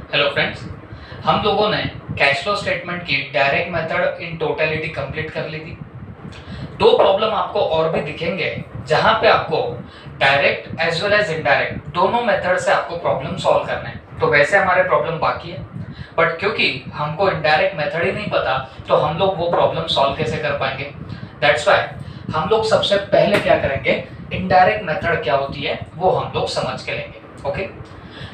Hello friends, हम लोगों ने कैश फ्लो स्टेटमेंट की direct method in totality complete कर ली थी। दो प्रॉब्लम आपको और भी दिखेंगे जहां पे आपको direct as well as indirect दोनों मेथड से आपको प्रॉब्लम सॉल्व करना है। तो वैसे हमारे प्रॉब्लम बाकी है, बट क्योंकि हमको इनडायरेक्ट मेथड ही नहीं पता तो हम लोग वो प्रॉब्लम सॉल्व कैसे कर पाएंगे। दैट्स वाई हम लोग सबसे पहले क्या करेंगे, इनडायरेक्ट मेथड क्या होती है वो हम लोग समझ के लेंगे। ओके,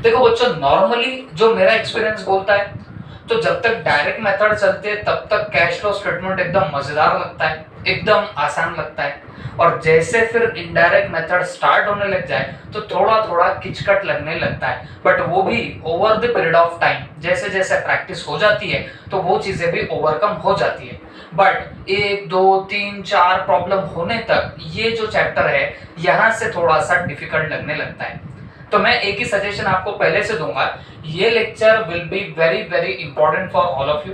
देखो बच्चों, नॉर्मली जो मेरा एक्सपीरियंस बोलता है तो जब तक डायरेक्ट मेथड चलते हैं तब तक कैश फ्लो स्टेटमेंट एकदम मजेदार लगता है, एकदम आसान लगता है। और जैसे फिर इनडायरेक्ट मेथड स्टार्ट होने लग जाए तो थोड़ा थोड़ा किचकट लगने लगता है, बट वो भी over the period of time जैसे जैसे प्रैक्टिस हो जाती है तो वो चीजें भी ओवरकम हो जाती है। बट 1 2 3 4 प्रॉब्लम होने तक ये जो चैप्टर है यहाँ से थोड़ा सा डिफिकल्ट लगने लगता है। तो मैं एक ही सजेशन आपको पहले से दूंगा, ये lecture will be very very important for all of you.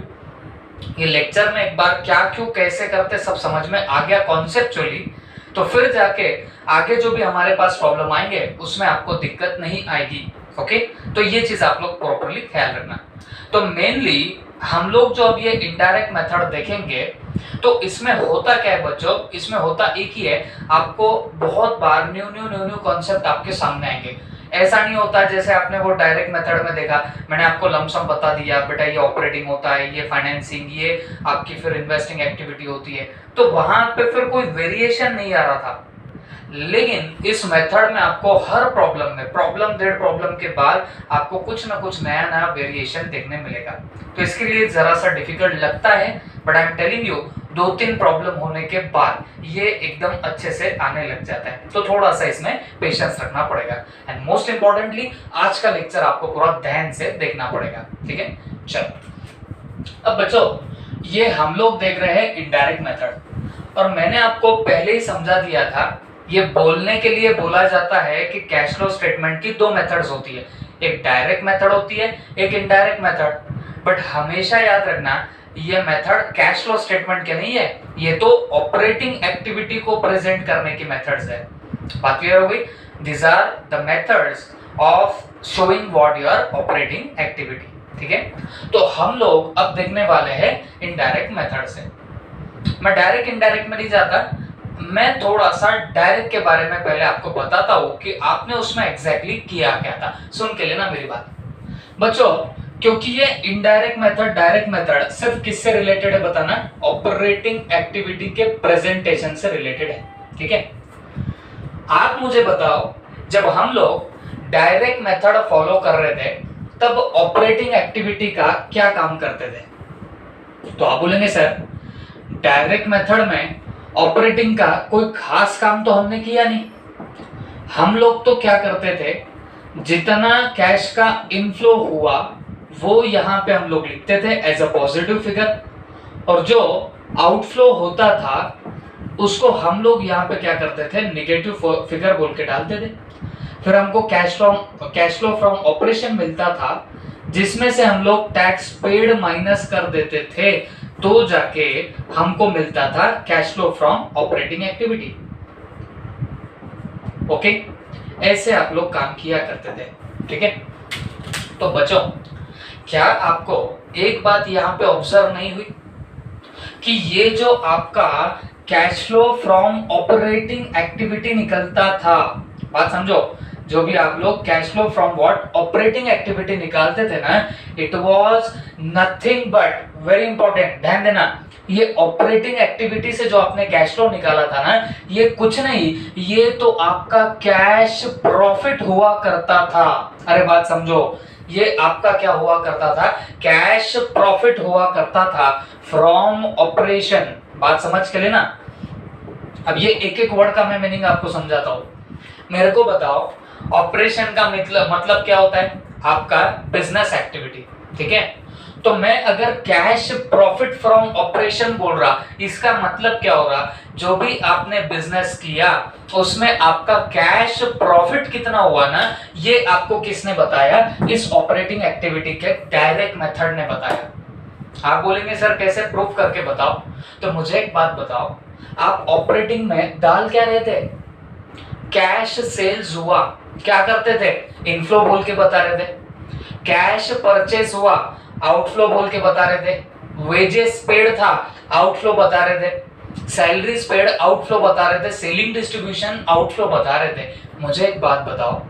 ये लेक्चर में एक बार क्या क्यों कैसे करते सब समझ में आ गया कॉन्सेप्चुअली, तो फिर जाके आगे जो भी हमारे पास प्रॉब्लम आएंगे उसमें आपको दिक्कत नहीं आएगी। ओके, तो ये चीज आप लोग प्रॉपरली ख्याल रखना। तो मेनली हम लोग जो अब ये इनडायरेक्ट मेथड देखेंगे तो इसमें होता क्या है बच्चों, इसमें होता एक ही है, आपको बहुत बार new new new new concept आपके सामने आएंगे। ऐसा नहीं होता जैसे आपने वो डायरेक्ट मेथड में देखा, मैंने आपको लमसम बता दिया बेटा ये ऑपरेटिंग होता है, ये फाइनेंसिंग, ये आपकी फिर इन्वेस्टिंग एक्टिविटी होती है, तो वहां पे फिर कोई वेरिएशन नहीं आ रहा था। लेकिन इस मेथड में आपको हर प्रॉब्लम में प्रॉब्लम डेढ़ प्रॉब्लम के बाद आपको कुछ ना कुछ नया नया वेरिएशन देखने मिलेगा। तो इसके लिए जरा सा डिफिकल्ट लगता है, but I am telling you 2-3 problem होने के बाद ये एकदम अच्छे से आने लग जाता है। तो थोड़ा सा इसमें पेशेंस रखना पड़ेगा एंड मोस्ट इंपॉर्टेंटली आज का लेक्चर आपको पूरा ध्यान से देखना पड़ेगा। ठीक है, चलो अब बच्चों ये हम लोग देख रहे हैं इनडायरेक्ट मेथड, और मैंने आपको पहले ही समझा दिया था, ये बोलने के लिए बोला जाता है कि कैश फ्लो स्टेटमेंट की दो मेथड्स होती है, एक डायरेक्ट मेथड होती है, एक इनडायरेक्ट मेथड। बट हमेशा याद रखना ये मेथड कैश फ्लो स्टेटमेंट के नहीं है, ये तो ऑपरेटिंग एक्टिविटी को प्रेजेंट करने की मेथड्स है। बात क्लियर हो गई? This are the methods of showing what your operating activity. ठीक है, तो हम लोग अब देखने वाले हैं इनडायरेक्ट मेथड से। मैं डायरेक्ट इनडायरेक्ट में नहीं जाता, मैं थोड़ा सा डायरेक्ट के बारे में पहले आपको बताता हूं कि आपने उसमें एग्जैक्टली किया क्या था। सुन के लेना मेरी बात बच्चों, क्योंकि ये इनडायरेक्ट मेथड डायरेक्ट मेथड सिर्फ किससे रिलेटेड है बताना, ऑपरेटिंग एक्टिविटी के प्रेजेंटेशन से रिलेटेड है। ठीक है, आप मुझे बताओ जब हम लोग डायरेक्ट मेथड फॉलो कर रहे थे तब ऑपरेटिंग एक्टिविटी का क्या काम करते थे? तो आप बोलेंगे सर डायरेक्ट मेथड में ऑपरेटिंग का कोई खास काम तो हमने किया नहीं। हम लोग तो क्या करते थे, जितना कैश का इनफ्लो हुआ वो यहाँ पे हम लोग लिखते थे एज अ पॉजिटिव फिगर, और जो आउटफ्लो होता था उसको हम लोग यहाँ पे क्या करते थे, निगेटिव फिगर बोल के डालते थे। फिर हमको कैश फ्लो फ्रॉम ऑपरेशन मिलता था जिसमें से हम लोग टैक्स पेड माइनस कर देते थे, तो जाके हमको मिलता था cash flow from operating activity. Okay, ऐसे आप लोग काम किया करते थे। ठीक है, तो बच्चों क्या आपको एक बात यहाँ पे ऑब्जर्व नहीं हुई कि ये जो आपका cash flow from operating activity निकलता था, बात समझो, जो भी आप लोग cash flow from what operating activity निकालते थे ना, it was nothing but, very important ध्यान देना, ये ऑपरेटिंग एक्टिविटी से जो आपने कैश फ्लो निकाला था ना, ये कुछ नहीं, ये तो आपका कैश प्रॉफिट हुआ करता था। अरे बात समझो, ये आपका क्या हुआ करता था, कैश प्रॉफिट हुआ करता था फ्रॉम ऑपरेशन। बात समझ के लेना। अब ये एक एक वर्ड का मैं मीनिंग आपको समझाता हूं। मेरे को बताओ ऑपरेशन का मतलब क्या होता है, आपका बिजनेस एक्टिविटी। ठीक है, तो मैं अगर कैश प्रॉफिट फ्रॉम ऑपरेशन बोल रहा, इसका मतलब क्या हो रहा, जो भी आपने बिजनेस किया उसमें आपका कैश प्रॉफिट कितना हुआ ना, ये आपको किसने बताया, इस ऑपरेटिंग एक्टिविटी के डायरेक्ट मेथड ने बताया। आप बोलेंगे सर कैसे प्रूफ करके बताओ, तो मुझे एक बात बताओ, आप ऑपरेटिंग में डाल क्या रहे थे, कैश सेल्स हुआ, क्या करते थे, इनफ्लो बोल के बता रहे थे। कैश परचेस हुआ, आउटफ्लो बोल के बता रहे थे। वेजेस पेड था, आउटफ्लो बता रहे थे। सैलरीज पेड, आउटफ्लो बता रहे थे। सेलिंग डिस्ट्रीब्यूशन, आउटफ्लो बता रहे थे। मुझे एक बात बताओ,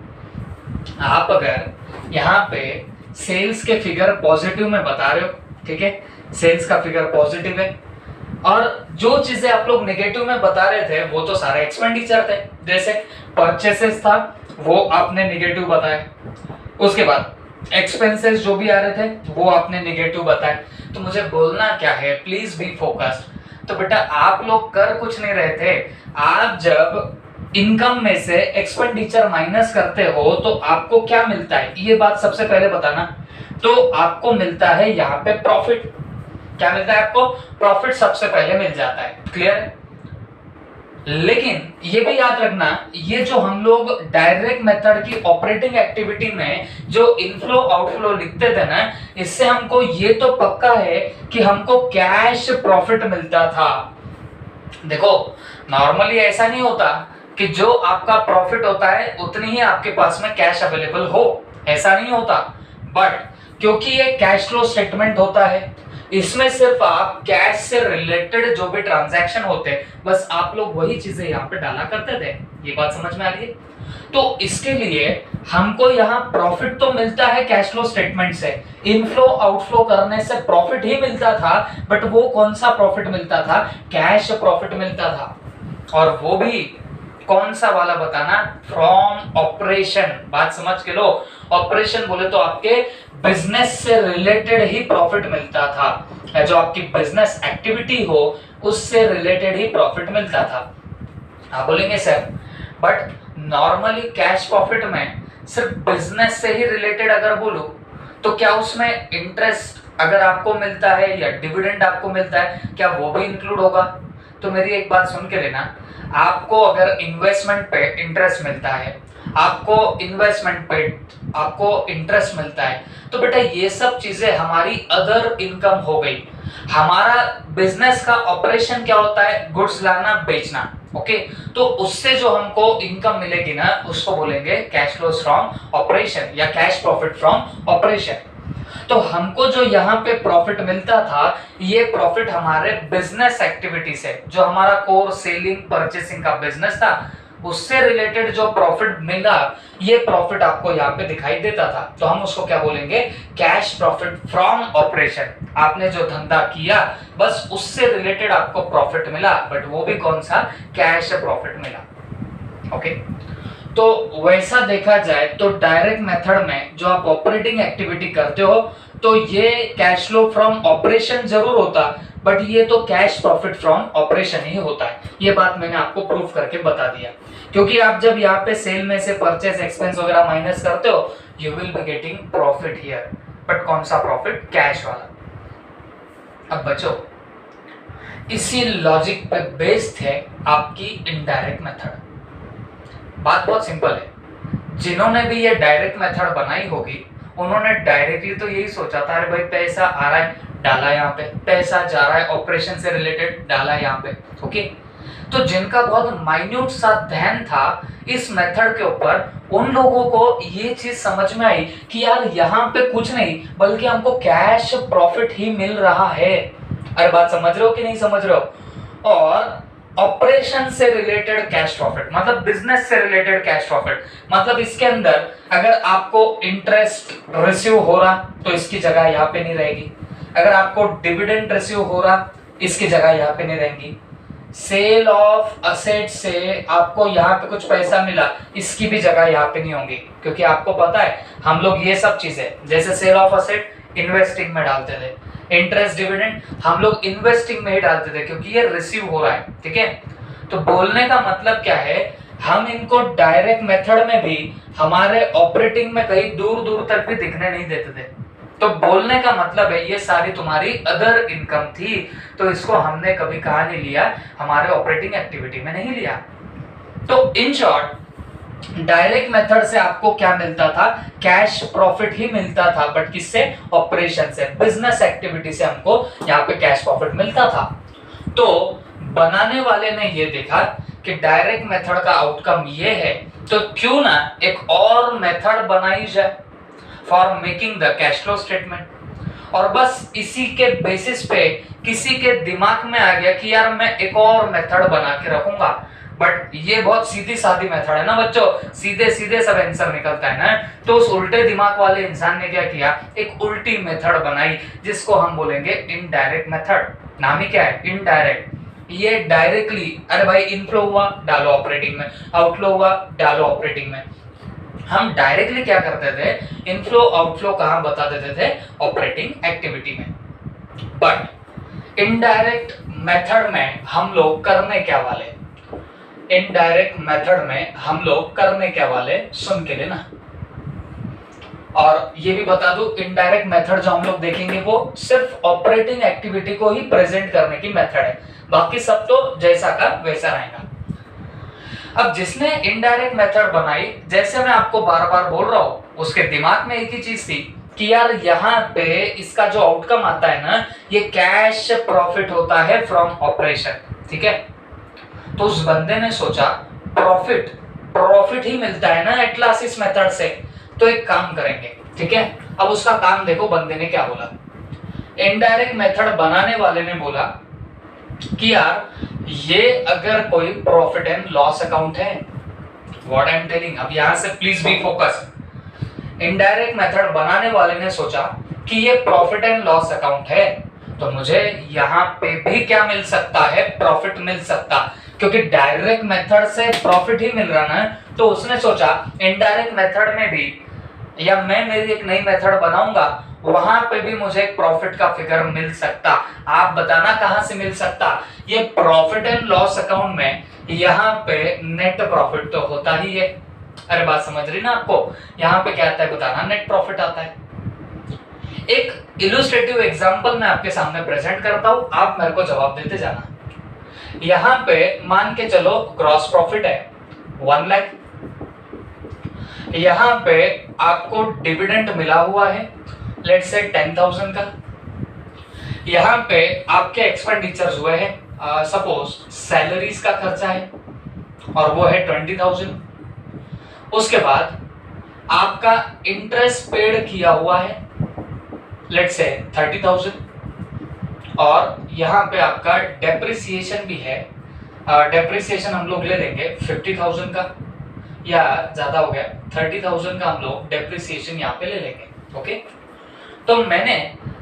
आप अगर यहाँ पे सेल्स के फिगर पॉजिटिव में बता रहे हो, ठीक है, सेल्स का फिगर पॉजिटिव है, और जो चीजें आप लोग नेगेटिव में बता रहे थे वो तो सारे एक्सपेंडिचर थे। जैसे परचेसेस था वो आपने नेगेटिव बताया, उसके बाद एक्सपेंसेस जो भी आ रहे थे वो आपने नेगेटिव बताया। तो मुझे बोलना क्या है, प्लीज बी फोकस्ड। तो बेटा आप लोग कर कुछ नहीं रहे थे, आप जब इनकम में से एक्सपेंडिचर माइनस करते हो तो आपको क्या मिलता है, ये बात सबसे पहले बताना। तो आपको मिलता है यहाँ पे प्रॉफिट। क्या मिलता है आपको? प्रॉफिट सबसे पहले मिल जाता है। क्लियर है? लेकिन ये भी याद रखना, ये जो हम लोग डायरेक्ट मेथड की ऑपरेटिंग एक्टिविटी में जो इनफ्लो आउटफ्लो लिखते थे ना, इससे हमको ये तो पक्का है कि हमको कैश प्रॉफिट मिलता था। देखो नॉर्मली ऐसा नहीं होता कि जो आपका प्रॉफिट होता है उतनी ही आपके पास में कैश अवेलेबल हो, ऐसा नहीं होता। बट क्योंकि ये कैश फ्लो स्टेटमेंट होता है, इसमें सिर्फ आप कैश से रिलेटेड जो भी ट्रांजैक्शन होते हैं बस आप लोग वही चीजें यहाँ पे डाला करते थे। ये बात समझ में आ रही है? तो इसके लिए हमको यहाँ प्रॉफिट तो मिलता है कैश फ्लो स्टेटमेंट से, इनफ्लो आउटफ्लो करने से प्रॉफिट ही मिलता था। बट वो कौन सा प्रॉफिट मिलता था? कैश प्रॉफिट मिलता था। और वो भी कौन सा वाला बताना? From operation. बात समझ के लो, ऑपरेशन बोले तो आपके बिजनेस से रिलेटेड ही प्रॉफिट मिलता था, जो आपकी बिजनेस एक्टिविटी हो उससे रिलेटेड ही प्रॉफिट मिलता था। आप बोलेंगे sir but normally cash profit में सिर्फ बिजनेस से ही रिलेटेड अगर बोलूं तो क्या उसमें इंटरेस्ट अगर आपको मिलता है या डिविडेंड आपको मिलता है, क्या वो भी इंक्लूड होगा? तो मेरी एक बात सुन के लेना, आपको अगर इन्वेस्टमेंट पे इंटरेस्ट मिलता है, आपको इन्वेस्टमेंट पे आपको इंटरेस्ट मिलता है, तो बेटा ये सब चीजें हमारी अदर इनकम हो गई। हमारा बिजनेस का ऑपरेशन क्या होता है? गुड्स लाना बेचना। ओके, तो उससे जो हमको इनकम मिलेगी ना उसको बोलेंगे कैश फ्लो फ्रॉम ऑपरेशन या कैश प्रॉफिट फ्रॉम ऑपरेशन। तो हमको जो यहाँ पे प्रॉफिट मिलता था, ये प्रॉफिट हमारे बिजनेस एक्टिविटी से, जो हमारा कोर सेलिंग परचेसिंग का बिजनेस था उससे रिलेटेड जो प्रॉफिट मिला, ये प्रॉफिट आपको यहाँ पे दिखाई देता था। तो हम उसको क्या बोलेंगे? Cash profit from operation. आपने जो धंधा किया बस उससे रिलेटेड आपको प्रॉफिट मिला, बट वो भी कौन सा? कैश प्रॉफिट मिला। ओके, तो वैसा देखा जाए तो डायरेक्ट मेथड में जो आप ऑपरेटिंग एक्टिविटी करते हो तो ये कैश फ्लो फ्रॉम ऑपरेशन जरूर होता, बट ये तो कैश प्रॉफिट फ्रॉम ऑपरेशन ही होता है। ये बात मैंने आपको प्रूफ करके बता दिया, क्योंकि आप जब यहाँ पे सेल में से परचेस एक्सपेंस वगैरह माइनस करते हो you will be getting profit here. But कौन सा प्रॉफिट? कैश वाला। अब बच्चों इसी लॉजिक पे बेस्ड है आपकी इनडायरेक्ट मेथड। बात बहुत सिंपल है, जिन्होंने भी ये डायरेक्ट मेथड बनाई होगी उन्होंने डायरेक्टली तो यही सोचा था, अरे भाई पैसा आ रहा है डाला यहाँ पे, पैसा जा रहा है ऑपरेशन से रिलेटेड डाला यहाँ पे। ओके, तो जिनका बहुत माइन्यूट सा ध्यान था इस मेथड के ऊपर, उन लोगों को ये चीज समझ में आई कि यार यहाँ पे कुछ नहीं बल्कि हमको कैश प्रॉफिट ही मिल रहा है। अरे बात समझ रहे हो कि नहीं समझ रहे हो? और ऑपरेशन से रिलेटेड कैश प्रॉफिट मतलब बिजनेस से रिलेटेड कैश प्रॉफिट, मतलब इसके अंदर अगर आपको इंटरेस्ट रिसीव हो रहा तो इसकी जगह यहाँ पे नहीं रहेगी, अगर आपको डिविडेंड रिसीव हो रहा इसकी जगह यहाँ पे नहीं रहेंगी, सेल ऑफ असेट से आपको यहाँ पे कुछ पैसा मिला इसकी भी जगह यहाँ पे नहीं होंगी, क्योंकि आपको पता है हम लोग ये सब चीजें जैसे सेल ऑफ असेट इन्वेस्टिंग में डालते थे, इंटरेस्ट डिविडेंड हम लोग इन्वेस्टिंग में ही डालते थे क्योंकि ये रिसीव हो रहा है। ठीक है, तो बोलने का मतलब क्या है, हम इनको डायरेक्ट मेथड में भी हमारे ऑपरेटिंग में कहीं दूर दूर तक भी दिखने नहीं देते थे। तो बोलने का मतलब है ये सारी तुम्हारी अदर इनकम थी, तो इसको हमने कभी कहा नहीं लिया, हमारे ऑपरेटिंग एक्टिविटी में नहीं लिया। तो इन शॉर्ट डायरेक्ट मेथड से आपको क्या मिलता था? कैश प्रॉफिट ही मिलता था, बट किससे? ऑपरेशन से, बिजनेस एक्टिविटी से हमको यहाँ पे कैश प्रॉफिट मिलता था। तो बनाने वाले ने ये देखा कि डायरेक्ट मेथड का आउटकम ये है, तो क्यों ना एक और मेथड बनाई जाए। For making the cash flow statement. और बस इसी के बेसिस पे किसी के दिमाग में आ गया कि यार मैं एक और मेथड बना के रखूंगा, बट ये बहुत सीधी सादी मेथड है ना बच्चों, सीधे सीधे सब आंसर निकलता है ना। तो उस उल्टे दिमाग वाले इंसान ने क्या किया, एक उल्टी मेथड बनाई जिसको हम बोलेंगे इनडायरेक्ट मेथड। नाम ही क्या है, इनडायरेक्ट। ये डायरेक्टली, अरे भाई इनफ्लो हुआ डालो ऑपरेटिंग में, आउटफ्लो हुआ डालो ऑपरेटिंग में। हम डायरेक्टली क्या करते थे, इनफ्लो आउटफ्लो कहां बता देते थे, ऑपरेटिंग एक्टिविटी में। बट इनडायरेक्ट मेथड में हम लोग करने क्या वाले, इनडायरेक्ट मेथड में हम लोग करने क्या वाले, सुन के लेना। और ये भी बता दूं, इनडायरेक्ट मेथड जो हम लोग देखेंगे वो सिर्फ ऑपरेटिंग एक्टिविटी को ही प्रेजेंट करने की मेथड है, बाकी सब तो जैसा का वैसा रहेगा। अब जिसने इनडायरेक्ट मेथड बनाई, जैसे मैं आपको बार बार बोल रहा हूं, उसके दिमाग में एक ही चीज थी कि यार यहाँ पे इसका जो आउटकम आता है ना, ये कैश प्रॉफिट होता है फ्रॉम ऑपरेशन, ठीक है। तो उस बंदे ने सोचा प्रॉफिट ही मिलता है ना एटलास इस मेथड से, तो एक काम करेंगे, ठीक है। अब उसका काम देखो, बंदे ने क्या बोला, इनडायरेक्ट मेथड बनाने वाले ने बोला कि यार ये अगर कोई प्रॉफिट एंड लॉस अकाउंट है, व्हाट आई एम टेलिंग, अब यहां से please be focus. Indirect method बनाने वाले ने सोचा कि ये प्रॉफिट एंड लॉस अकाउंट है, तो मुझे यहाँ पे भी क्या मिल सकता है, प्रॉफिट मिल सकता, क्योंकि डायरेक्ट मेथड से प्रॉफिट ही मिल रहा ना। तो उसने सोचा इनडायरेक्ट मेथड में भी, या मैं मेरी एक नई मेथड बनाऊंगा, वहां पे भी मुझे एक प्रॉफिट का फिगर मिल सकता। आप बताना कहां से मिल सकता, ये प्रॉफिट एंड लॉस अकाउंट में यहाँ पे नेट प्रॉफिट तो होता ही है। अरे बात समझ रही ना आपको, यहाँ पे क्या आता है बताना, नेट प्रॉफिट आता है। एक इलस्ट्रेटिव एग्जांपल मैं आपके सामने प्रेजेंट करता हूं, आप मेरे को जवाब देते जाना। यहाँ पे मान के चलो ग्रॉस प्रॉफिट है 1 लाख, यहाँ पे आपको डिविडेंड मिला हुआ है लेट्स से 10,000 का, यहाँ पे आपके एक्सपेंडिचर्स हुए हैं सपोज सैलरीज का खर्चा है और वो है 20,000। उसके बाद आपका इंटरेस्ट पेड किया हुआ है लेट्स से 30,000, और यहाँ पे आपका डेप्रिसिएशन भी है, डेप्रिसिएशन हम लोग ले लेंगे 50,000 का, या ज्यादा हो गया 30,000 का हम लोग डेप्रिसिएशन यहाँ पे ले लेंगे, ओके। तो मैंने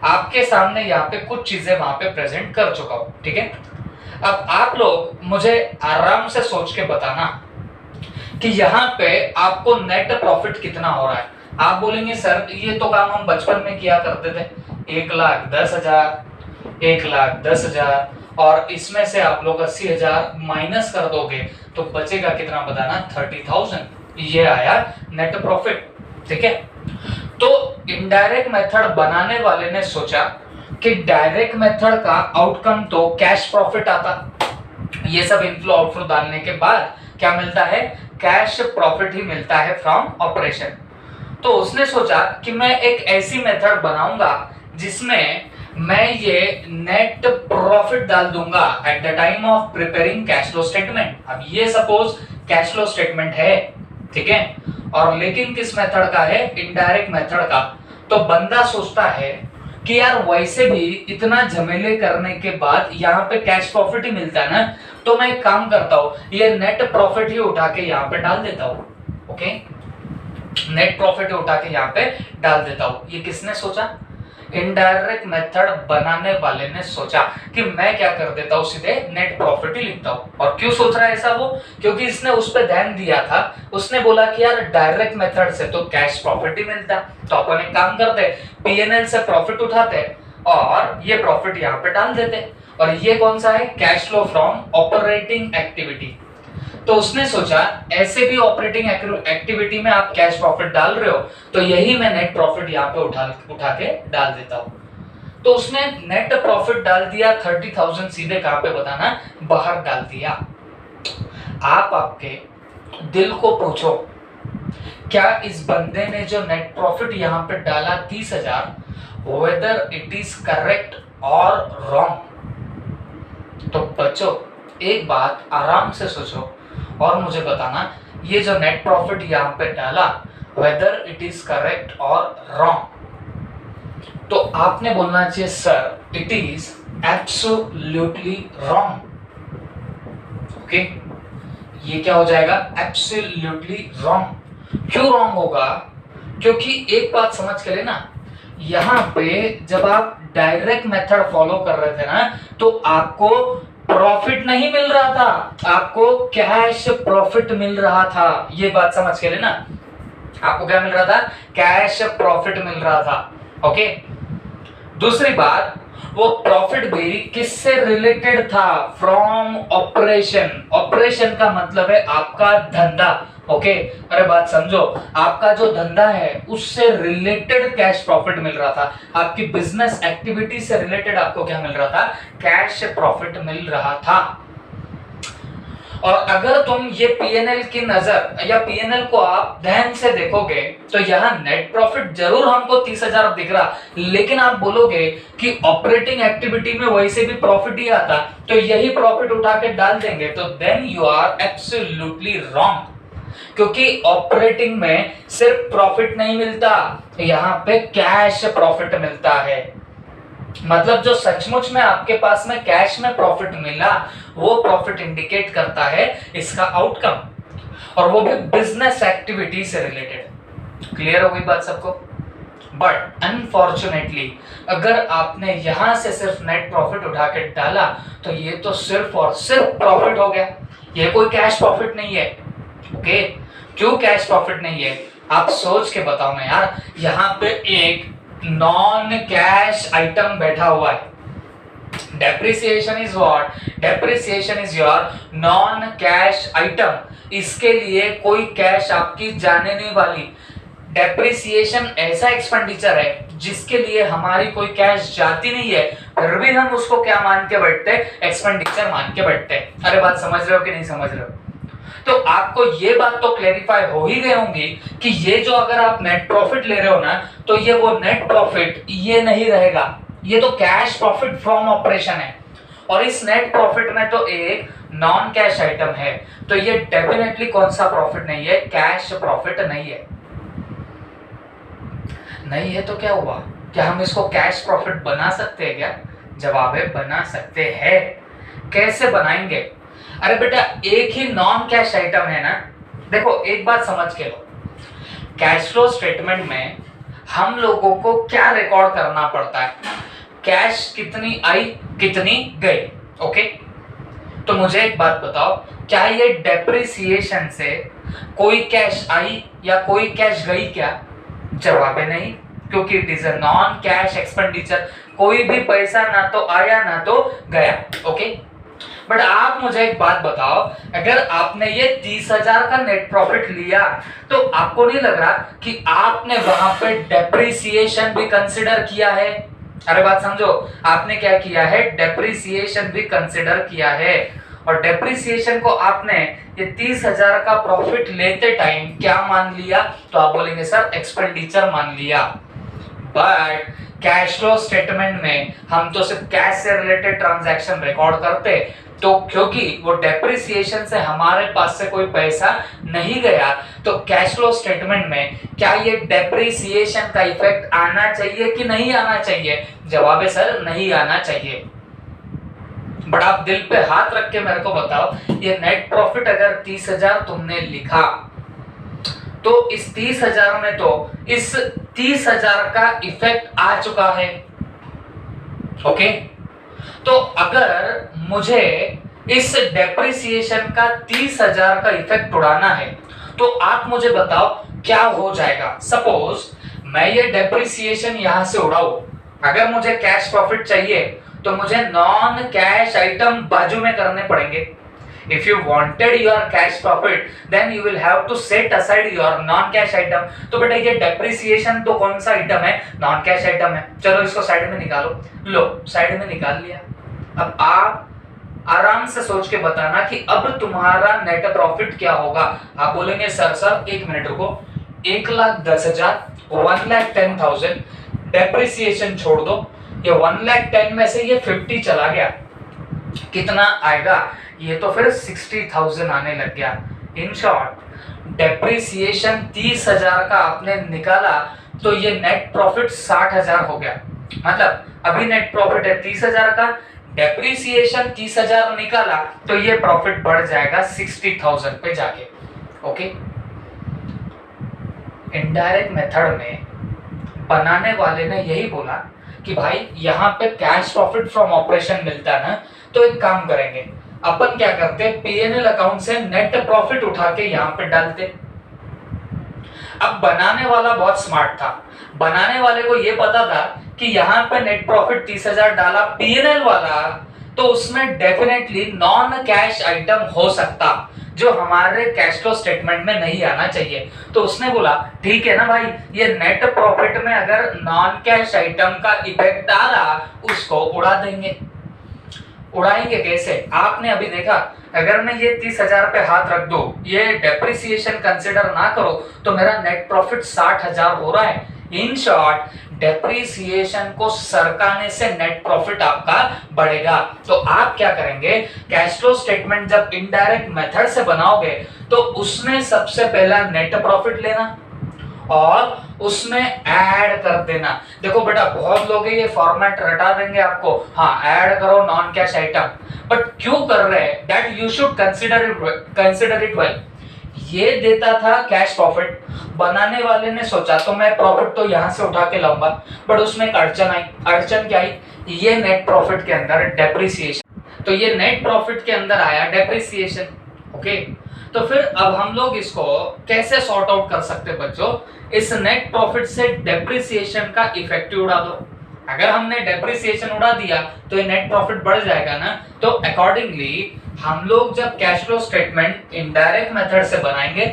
आपके सामने यहाँ पे कुछ चीजें वहां पे प्रेजेंट कर चुका हूँ, ठीक है। अब आप लोग मुझे आराम से सोच के बताना कि यहाँ पे आपको नेट प्रॉफिट कितना हो रहा है। आप बोलेंगे सर ये तो काम हम बचपन में किया करते थे, 1,10,000, 1,10,000, और इसमें से आप लोग 80,000 माइनस कर दोगे तो बचेगा कितना बताना, 30,000। ये आया नेट प्रॉफिट, ठीक है। तो इनडायरेक्ट मेथड बनाने वाले ने सोचा कि डायरेक्ट मेथड का आउटकम तो कैश प्रॉफिट आता, ये सब इनफ्लो आउटफ्लो डालने के बाद क्या मिलता है, कैश प्रॉफिट ही मिलता है फ्रॉम ऑपरेशन। तो उसने सोचा कि मैं एक ऐसी मेथड बनाऊंगा जिसमें मैं ये नेट प्रॉफिट डाल दूंगा at the time of preparing cash flow statement. अब ये सपोज कैश फ्लो स्टेटमेंट है, ठीक है, और लेकिन किस मेथड का है, इनडायरेक्ट मेथड का। तो बंदा सोचता है कि यार वैसे भी इतना झमेले करने के बाद यहाँ पे कैश प्रॉफिट ही मिलता है ना, तो मैं एक काम करता हूँ, ये नेट प्रॉफिट ही उठा के यहाँ पे डाल देता हूँ, ओके। नेट प्रॉफिट उठा के यहाँ पे डाल देता हूँ। ये किसने सोचा, इनडायरेक्ट मेथड बनाने वाले ने सोचा कि मैं क्या कर देता हूँ, सीधे नेट प्रॉफिट ही लिखता हूँ। और क्यों सोच रहा है ऐसा वो, क्योंकि इसने उस पर ध्यान दिया था, उसने बोला कि यार डायरेक्ट मेथड से तो कैश प्रॉफिट ही मिलता, तो अपन एक काम करते, पीएनएल से प्रॉफिट उठाते और ये प्रॉफिट यहाँ पे डाल देते। और ये कौन सा है, cash flow from operating activity. तो उसने सोचा ऐसे भी ऑपरेटिंग एक्टिविटी में आप कैश प्रॉफिट डाल रहे हो, तो यही मैं नेट प्रॉफिट यहाँ पे उठा के डाल देता हूँ। तो उसने नेट प्रॉफिट डाल दिया 30,000, सीधे कहाँ पे बताना, बाहर डाल दिया। आप आपके दिल को पूछो, क्या इस बंदे ने जो नेट प्रॉफिट यहाँ पे डाला 30,000, वेदर इट इज करेक्ट और रॉन्ग। तो बच्चों एक बात आराम से सोचो और मुझे बताना, ये जो नेट प्रॉफिट यहाँ पे डाला वेदर इट इज करेक्ट और रॉन्ग। तो आपने बोलना चाहिए sir it is absolutely wrong. Okay, ये क्या हो जाएगा? Absolutely wrong. क्यों रॉन्ग होगा? क्योंकि एक बात समझ के लेना, यहाँ पे जब आप डायरेक्ट मेथड फॉलो कर रहे थे ना, तो आपको प्रॉफिट नहीं मिल रहा था, आपको कैश प्रॉफिट मिल रहा था। ये बात समझ के लेना, आपको क्या मिल रहा था? कैश प्रॉफिट मिल रहा था। ओके, दूसरी बात, वो प्रॉफिट भी किससे रिलेटेड था? From operation. ऑपरेशन का मतलब है आपका धंधा। ओके, अरे बात समझो, आपका जो धंधा है उससे रिलेटेड कैश प्रॉफिट मिल रहा था, आपकी बिजनेस एक्टिविटी से रिलेटेड आपको क्या मिल रहा था? कैश प्रॉफिट मिल रहा था। और अगर तुम ये पीएनएल की नजर या पीएनएल को आप ध्यान से देखोगे तो यहाँ नेट प्रॉफिट जरूर हमको 30,000 दिख रहा, लेकिन आप बोलोगे कि ऑपरेटिंग एक्टिविटी में वैसे भी प्रॉफिट ही आता, तो यही प्रॉफिट उठा के डाल देंगे, तो then you are absolutely wrong. क्योंकि ऑपरेटिंग में सिर्फ प्रॉफिट नहीं मिलता, यहाँ पे कैश प्रॉफिट मिलता है। मतलब जो सचमुच में आपके पास में कैश में प्रॉफिट मिला, वो प्रॉफिट इंडिकेट करता है इसका आउटकम, और वो भी बिजनेस एक्टिविटी से रिलेटेड। क्लियर हो गई बात सबको? बट अनफॉर्चुनेटली अगर आपने यहां से सिर्फ नेट प्रॉफिट उठा के डाला, तो ये तो सिर्फ और सिर्फ प्रॉफिट हो गया, ये कोई कैश प्रॉफिट नहीं है। ओके, क्यों कैश प्रॉफिट नहीं है? आप सोच के बताओ ना यार। यहाँ पे एक नॉन कैश आइटम बैठा हुआ है। Depreciation is what? Depreciation is your non cash item. इसके लिए कोई कैश आपकी जाने नहीं वाली। डेप्रिसिएशन ऐसा एक्सपेंडिचर है जिसके लिए हमारी कोई कैश जाती नहीं है, फिर भी हम उसको क्या मान के बैठते? एक्सपेंडिचर मान के बैठते। अरे बात समझ रहे हो कि नहीं समझ रहे हो? तो आपको ये बात तो क्लैरिफाई हो ही गई होंगी कि ये जो अगर आप नेट प्रॉफिट ले रहे हो ना, तो ये वो नेट प्रॉफिट ये नहीं रहेगा, ये तो कैश प्रॉफिट फ्रॉम ऑपरेशन है। और इस नेट प्रॉफिट में तो एक नॉन कैश आइटम है, तो ये डेफिनेटली कौन सा प्रॉफिट नहीं है? कैश प्रॉफिट नहीं है। नहीं है तो क्या हुआ? क्या हम इसको कैश प्रॉफिट बना सकते हैं क्या? जवाब है बना सकते हैं। कैसे बनाएंगे? अरे बेटा, एक ही नॉन कैश आइटम है ना। देखो एक बात समझ के लो, कैश फ्लो स्टेटमेंट में हम लोगों को क्या रिकॉर्ड करना पड़ता है? कैश कितनी आई, कितनी गई। ओके, तो मुझे एक बात बताओ, क्या ये डेप्रिसिएशन से कोई कैश आई या कोई कैश गई क्या? जवाब है नहीं, क्योंकि it is a non cash expenditure. कोई भी पैसा ना तो आया ना तो गया। ओके, बट आप मुझे एक बात बताओ, अगर आपने ये 30,000 का नेट प्रॉफिट लिया, तो आपको नहीं लग रहा कि आपने वहां पे डेप्रिसिएशन भी कंसिडर किया है? अरे बात समझो, आपने क्या किया है? डेप्रिसिएशन भी कंसिडर किया है। और डेप्रिसिएशन को आपने ये 30,000 का प्रॉफिट लेते टाइम क्या मान लिया? तो आप बोलेंगे सर एक्सपेंडिचर मान लिया। बट कैश फ्लो स्टेटमेंट में हम तो सिर्फ कैश से रिलेटेड ट्रांजैक्शन रिकॉर्ड करते, तो क्योंकि वो डेप्रिसिएशन से हमारे पास से कोई पैसा नहीं गया, तो कैश फ्लो स्टेटमेंट में क्या ये डेप्रिसिएशन का इफेक्ट आना चाहिए कि नहीं आना चाहिए? जवाब है सर नहीं आना चाहिए। बट आप दिल पे हाथ रख के मेरे को बताओ, ये नेट प्रॉफिट अगर 30,000 तुमने लिखा, तो इस 30,000 में तो इस 30,000 का इफेक्ट आ चुका है। ओके, तो अगर मुझे इस डेप्रिसिएशन का 30,000 का इफेक्ट उड़ाना है, तो आप मुझे बताओ क्या हो जाएगा? सपोज मैं ये डेप्रिसिएशन यहां से उड़ाऊं, अगर मुझे कैश प्रॉफिट चाहिए तो मुझे नॉन कैश आइटम बाजू में करने पड़ेंगे। If you wanted your cash profit, then you will have to set aside your non-cash item. तो बेटा ये डेप्रिसिएशन तो कौन सा आइटम है? नॉन कैश आइटम है। चलो इसको साइड में निकालो। लो साइड में निकाल लिया। अब आप आराम से सोच के बताना कि अब तुम्हारा नेट प्रॉफिट क्या होगा। आप बोलेंगे सर एक मिनट रुको, 1,10,000, 1,10,000 डेप्रिसिएशन छोड़ दो, ये 1,10,000 में से ये 50 चला गया, कितना आएगा? ये तो फिर 60,000 आने लग गया। इन शॉर्ट डेप्रिसिएशन 30,000 का आपने निकाला तो ये नेट प्रॉफिट 60,000 हो गया। मतलब अभी नेट प्रॉफिट है 30,000 का, डेप्रिसिएशन 30,000 निकाला तो ये प्रॉफिट बढ़ जाएगा 60,000 पे जाके। ओके, इनडायरेक्ट मेथड में बनाने वाले ने यही बोला कि भाई यहाँ पे कैश प्रॉफिट फ्रॉम ऑपरेशन मिलता है ना, तो एक काम करेंगे, अपन क्या करते हैं, पीएनएल अकाउंट से नेट प्रॉफिट उठा के यहाँ पे डालते। अब बनाने वाला बहुत स्मार्ट था, बनाने वाले को ये पता था कि यहाँ पे नेट प्रॉफिट 30,000 डाला पीएनएल वाला, तो उसमें डेफिनेटली नॉन कैश आइटम हो सकता जो हमारे कैश फ्लो स्टेटमेंट में नहीं आना चाहिए। तो उसने बोला ठीक है ना भाई, ये नेट प्रॉफिट में अगर नॉन कैश आइटम का इफेक्ट आ रहा उसको उड़ा देंगे। उड़ाएंगे कैसे? आपने अभी देखा, अगर मैं ये 30,000 पे हाथ रख दो, ये डेप्रिसिएशन कंसिडर ना करो, तो मेरा नेट प्रॉफिट 60,000 हो रहा है। इन शॉर्ट, डेप्रिसिएशन को सरकाने से नेट प्रॉफिट आपका बढ़ेगा। तो आप क्या करेंगे, कैश फ्लो स्टेटमेंट जब इनडायरेक्ट मेथड से बनाओगे तो उसमें सबसे पहला नेट प्रॉफिट लेना और उसमें ऐड कर देना। देखो बेटा, बहुत लोग ये फॉर्मेट रटा देंगे आपको, हाँ ऐड करो नॉन कैश आइटम, बट क्यों कर रहे हैं, that you should consider it well. ये देता था कैश प्रॉफिट, बनाने वाले ने सोचा तो मैं प्रॉफिट तो यहां से उठा के लाऊंगा, बट उसमें एक अड़चन आई। अड़चन क्या आई, ये नेट प्रॉफिट के अंदर डेप्रिसिएशन, तो ये नेट प्रॉफिट के अंदर आया डेप्रिसिएशन। ओके, तो फिर अब हम लोग इसको कैसे सॉर्ट आउट कर सकते बच्चों, इस नेट प्रॉफिट से डेप्रिसिएशन का इफेक्टिव उड़ा दो। अगर हमने डेप्रिसिएशन उड़ा दिया तो ये नेट प्रॉफिट बढ़ जाएगा ना। तो अकॉर्डिंगली हम लोग जब cash flow statement indirect method से बनाएंगे,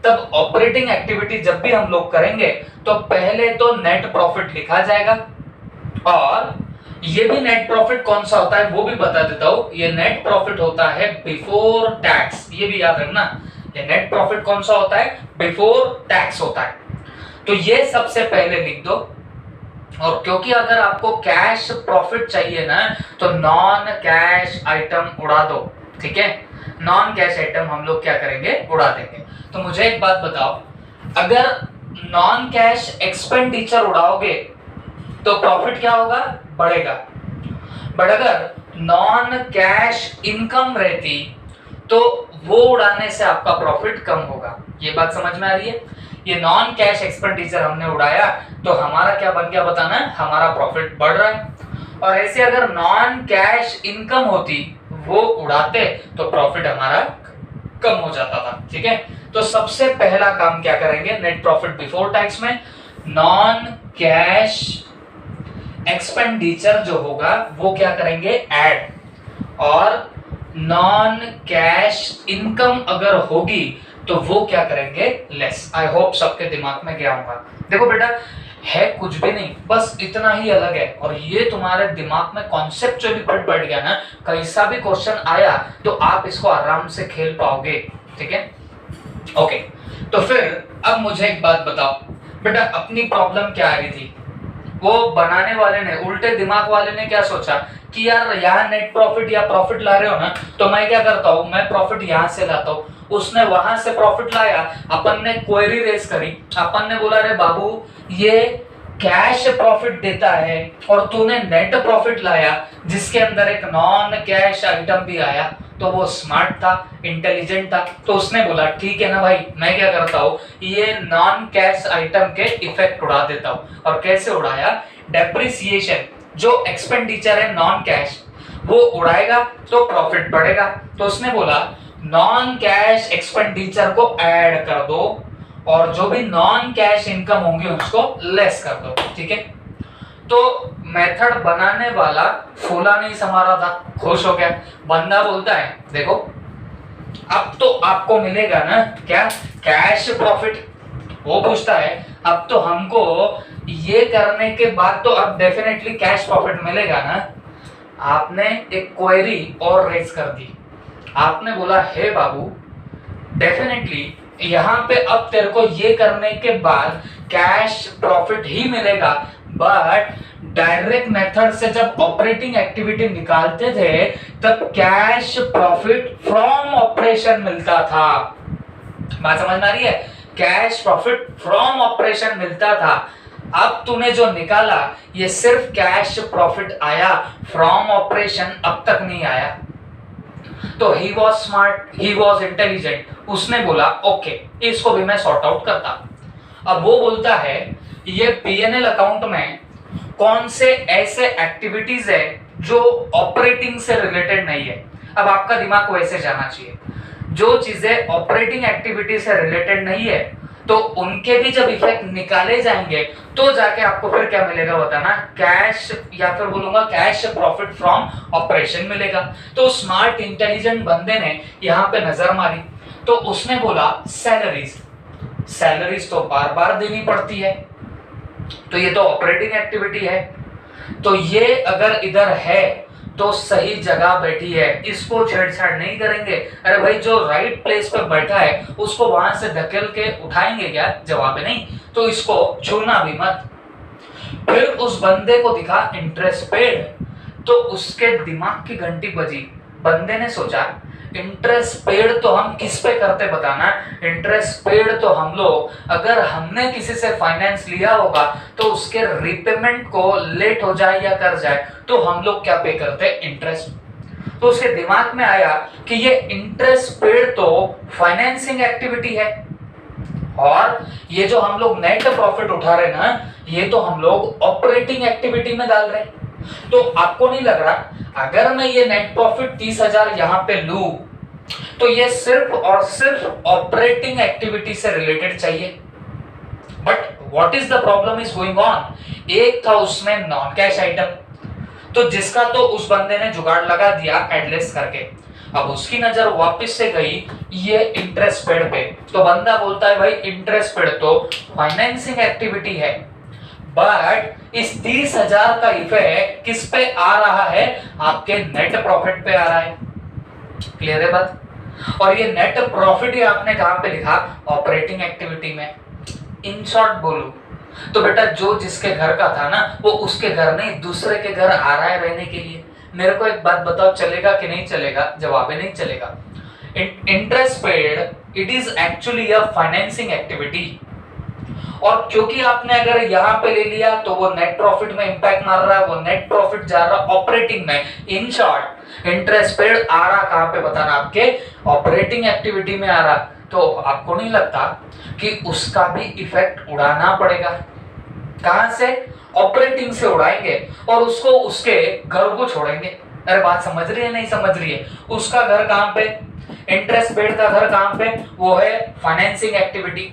तब ऑपरेटिंग एक्टिविटी जब भी हम लोग करेंगे तो पहले तो नेट प्रॉफिट लिखा जाएगा, और ये भी नेट प्रॉफिट कौन सा होता है वो भी बता देता हूं। ये नेट प्रॉफिट होता है बिफोर टैक्स, ये भी याद रखना। ये नेट प्रॉफिट कौन सा होता है, बिफोर टैक्स होता है। तो ये सबसे पहले लिख दो। और क्योंकि अगर आपको कैश प्रॉफिट चाहिए ना, तो नॉन कैश आइटम उड़ा दो। ठीक है, नॉन कैश आइटम हम लोग क्या करेंगे, उड़ा देंगे। तो मुझे एक बात बताओ, अगर नॉन कैश एक्सपेंडिचर उड़ाओगे तो प्रॉफिट क्या होगा, बढ़ेगा। बट अगर नॉन कैश इनकम रहती तो वो उड़ाने से आपका प्रॉफिट कम होगा। ये बात समझ में आ रही है? ये नॉन कैश एक्सपेंडिचर हमने उड़ाया तो हमारा क्या बन गया बताना, हमारा प्रॉफिट बढ़ रहा है। और ऐसे अगर नॉन कैश इनकम होती, वो उड़ाते तो प्रॉफिट हमारा कम हो जाता था। ठीक है, तो सबसे पहला काम क्या करेंगे, नेट प्रॉफिट बिफोर टैक्स में नॉन कैश एक्सपेंडिचर जो होगा वो क्या करेंगे, ऐड, और नॉन कैश इनकम अगर होगी तो वो क्या करेंगे, लेस। आई होप सबके दिमाग में गया होगा। देखो बेटा, है कुछ भी नहीं, बस इतना ही अलग है, और ये तुम्हारे दिमाग में कॉन्सेप्चुअली फिट बैठ गया ना, कैसा भी क्वेश्चन आया तो आप इसको आराम से खेल पाओगे। ठीक है, ओके। तो फिर अब मुझे एक बात बताओ बेटा, अपनी प्रॉब्लम क्या आ रही थी, वो बनाने वाले ने, उल्टे दिमाग वाले ने क्या सोचा कि यार यहाँ नेट प्रॉफिट या प्रॉफिट ला रहे हो ना, तो मैं क्या करता हूँ, मैं प्रॉफिट यहाँ से लाता हूँ। उसने वहां से प्रॉफिट लाया, अपन ने क्वेरी रेज करी, अपन ने बोला रे बाबू ये कैश प्रॉफिट देता है और तूने नेट प्रॉफिट लाया जिसके अंदर एक नॉन कैश आइटम भी आया। तो वो स्मार्ट था, इंटेलिजेंट था, तो उसने बोला ठीक है ना भाई, मैं क्या करता हूँ, ये नॉन कैश आइटम के इफेक्ट उड़ा देता हूँ। और कैसे उड़ाया, डेप्रिसिएशन जो एक्सपेंडिचर है नॉन कैश वो उड़ाएगा तो प्रॉफिट बढ़ेगा। तो उसने बोला नॉन कैश एक्सपेंडिचर को ऐड कर दो और जो भी नॉन कैश इनकम होंगी उसको लेस कर दो। ठीक है, तो मेथड बनाने वाला फूला नहीं समारा था, खुश हो गया। बंदा बोलता है देखो अब तो आपको मिलेगा ना क्या, कैश प्रॉफिट। वो पूछता है अब तो हमको ये करने के बाद तो अब डेफिनेटली कैश प्रॉफिट मिलेगा ना। आपने एक क्वेरी और रेज कर दी, आपने बोला हे बाबू डेफिनेटली यहाँ पे अब तेरे को ये करने के बाद कैश प्रॉफिट ही मिलेगा, बट डायरेक्ट मेथड से जब ऑपरेटिंग एक्टिविटी निकालते थे तब कैश प्रॉफिट फ्रॉम ऑपरेशन मिलता था। बात समझ में आ रही है? कैश प्रॉफिट फ्रॉम ऑपरेशन मिलता था, अब तूने जो निकाला ये सिर्फ कैश प्रॉफिट आया, फ्रॉम ऑपरेशन अब तक नहीं आया। तो he was smart, he was intelligent, उसने बोला ओके इसको भी मैं सॉर्ट आउट करता। अब वो बोलता है ये पीएनएल अकाउंट में कौन से ऐसे एक्टिविटीज है जो ऑपरेटिंग से रिलेटेड नहीं है। अब आपका दिमाग को ऐसे जाना चाहिए, जो चीजें ऑपरेटिंग एक्टिविटी से रिलेटेड नहीं है तो उनके भी जब इफेक्ट निकाले जाएंगे तो जाके आपको फिर क्या मिलेगा बताना, कैश, या फिर बोलूंगा कैश प्रॉफिट फ्रॉम ऑपरेशन मिलेगा। तो स्मार्ट इंटेलिजेंट बंदे ने यहाँ पे नजर मारी तो उसने बोला सैलरीज, सैलरीज तो बार बार देनी पड़ती है, तो ये तो ऑपरेटिंग एक्टिविटी है, तो ये अगर इधर है तो सही जगह बैठी है, इसको छेड़छाड़ नहीं करेंगे। अरे भाई जो राइट प्लेस पे बैठा है उसको वहां से धकेल के उठाएंगे क्या? जवाब नहीं, तो इसको छूना भी मत। फिर उस बंदे को दिखा इंटरेस्ट पेड, तो उसके दिमाग की घंटी बजी। बंदे ने सोचा इंटरेस्ट पेड तो हम किस पे करते बताना, इंटरेस्ट पेड तो हम लोग अगर हमने किसी से फाइनेंस लिया होगा तो उसके रिपेमेंट को लेट हो जाए या कर जाए तो हम लोग क्या पे करते, इंटरेस्ट। तो उसके दिमाग में आया कि ये इंटरेस्ट पेड तो फाइनेंसिंग एक्टिविटी है और ये जो हम लोग नेट प्रॉफिट उठा रहे ना ये तो हम लोग ऑपरेटिंग एक्टिविटी में डाल रहे हैं। तो आपको नहीं लग रहा अगर मैं ये नेट प्रॉफिट 30,000 यहाँ पे लूं तो ये सिर्फ और सिर्फ ऑपरेटिंग एक्टिविटी से रिलेटेड चाहिए। But what is the problem is going on, एक था उसमें नॉन कैश आइटम, तो जिसका तो उस बंदे ने जुगाड़ लगा दिया एडलेस करके। अब उसकी नजर वापस से गई ये इंटरेस्ट पेड पे, तो बंदा बोलता है भाई इंटरेस्ट पेड तो फाइनेंसिंग एक्टिविटी है, बट इस 30,000 का इफेक्ट किस पे आ रहा है, आपके नेट प्रॉफिट पे आ रहा है। क्लियर है बात? और ये नेट प्रॉफिट ही आपने कहां पे लिखा, ऑपरेटिंग एक्टिविटी में। इन शॉर्ट बोलूं तो बेटा जो जिसके घर का था ना वो उसके घर नहीं दूसरे के घर आ रहा है रहने के लिए। मेरे को एक बात बताओ, चलेगा कि नहीं चलेगा? जवाब है नहीं चलेगा। Interest paid it is actually a financing activity, और क्योंकि आपने अगर यहाँ पे ले लिया तो वो नेट प्रॉफिट में इंपैक्ट मार रहा है, वो नेट प्रॉफिट जा रहा है ऑपरेटिंग में। इन शॉर्ट इंटरेस्ट पेड आ रहा कहाँ पे बताना, आपके ऑपरेटिंग एक्टिविटी में आ रहा। तो आपको नहीं लगता कि उसका भी इफेक्ट उड़ाना पड़ेगा? कहां से? ऑपरेटिंग से उड़ाएंगे और उसको उसके घर को छोड़ेंगे। अरे बात समझ रही है नहीं समझ रही है? उसका घर कहां पे, इंटरेस्ट पेड का घर कहां पे, वो है फाइनेंसिंग एक्टिविटी।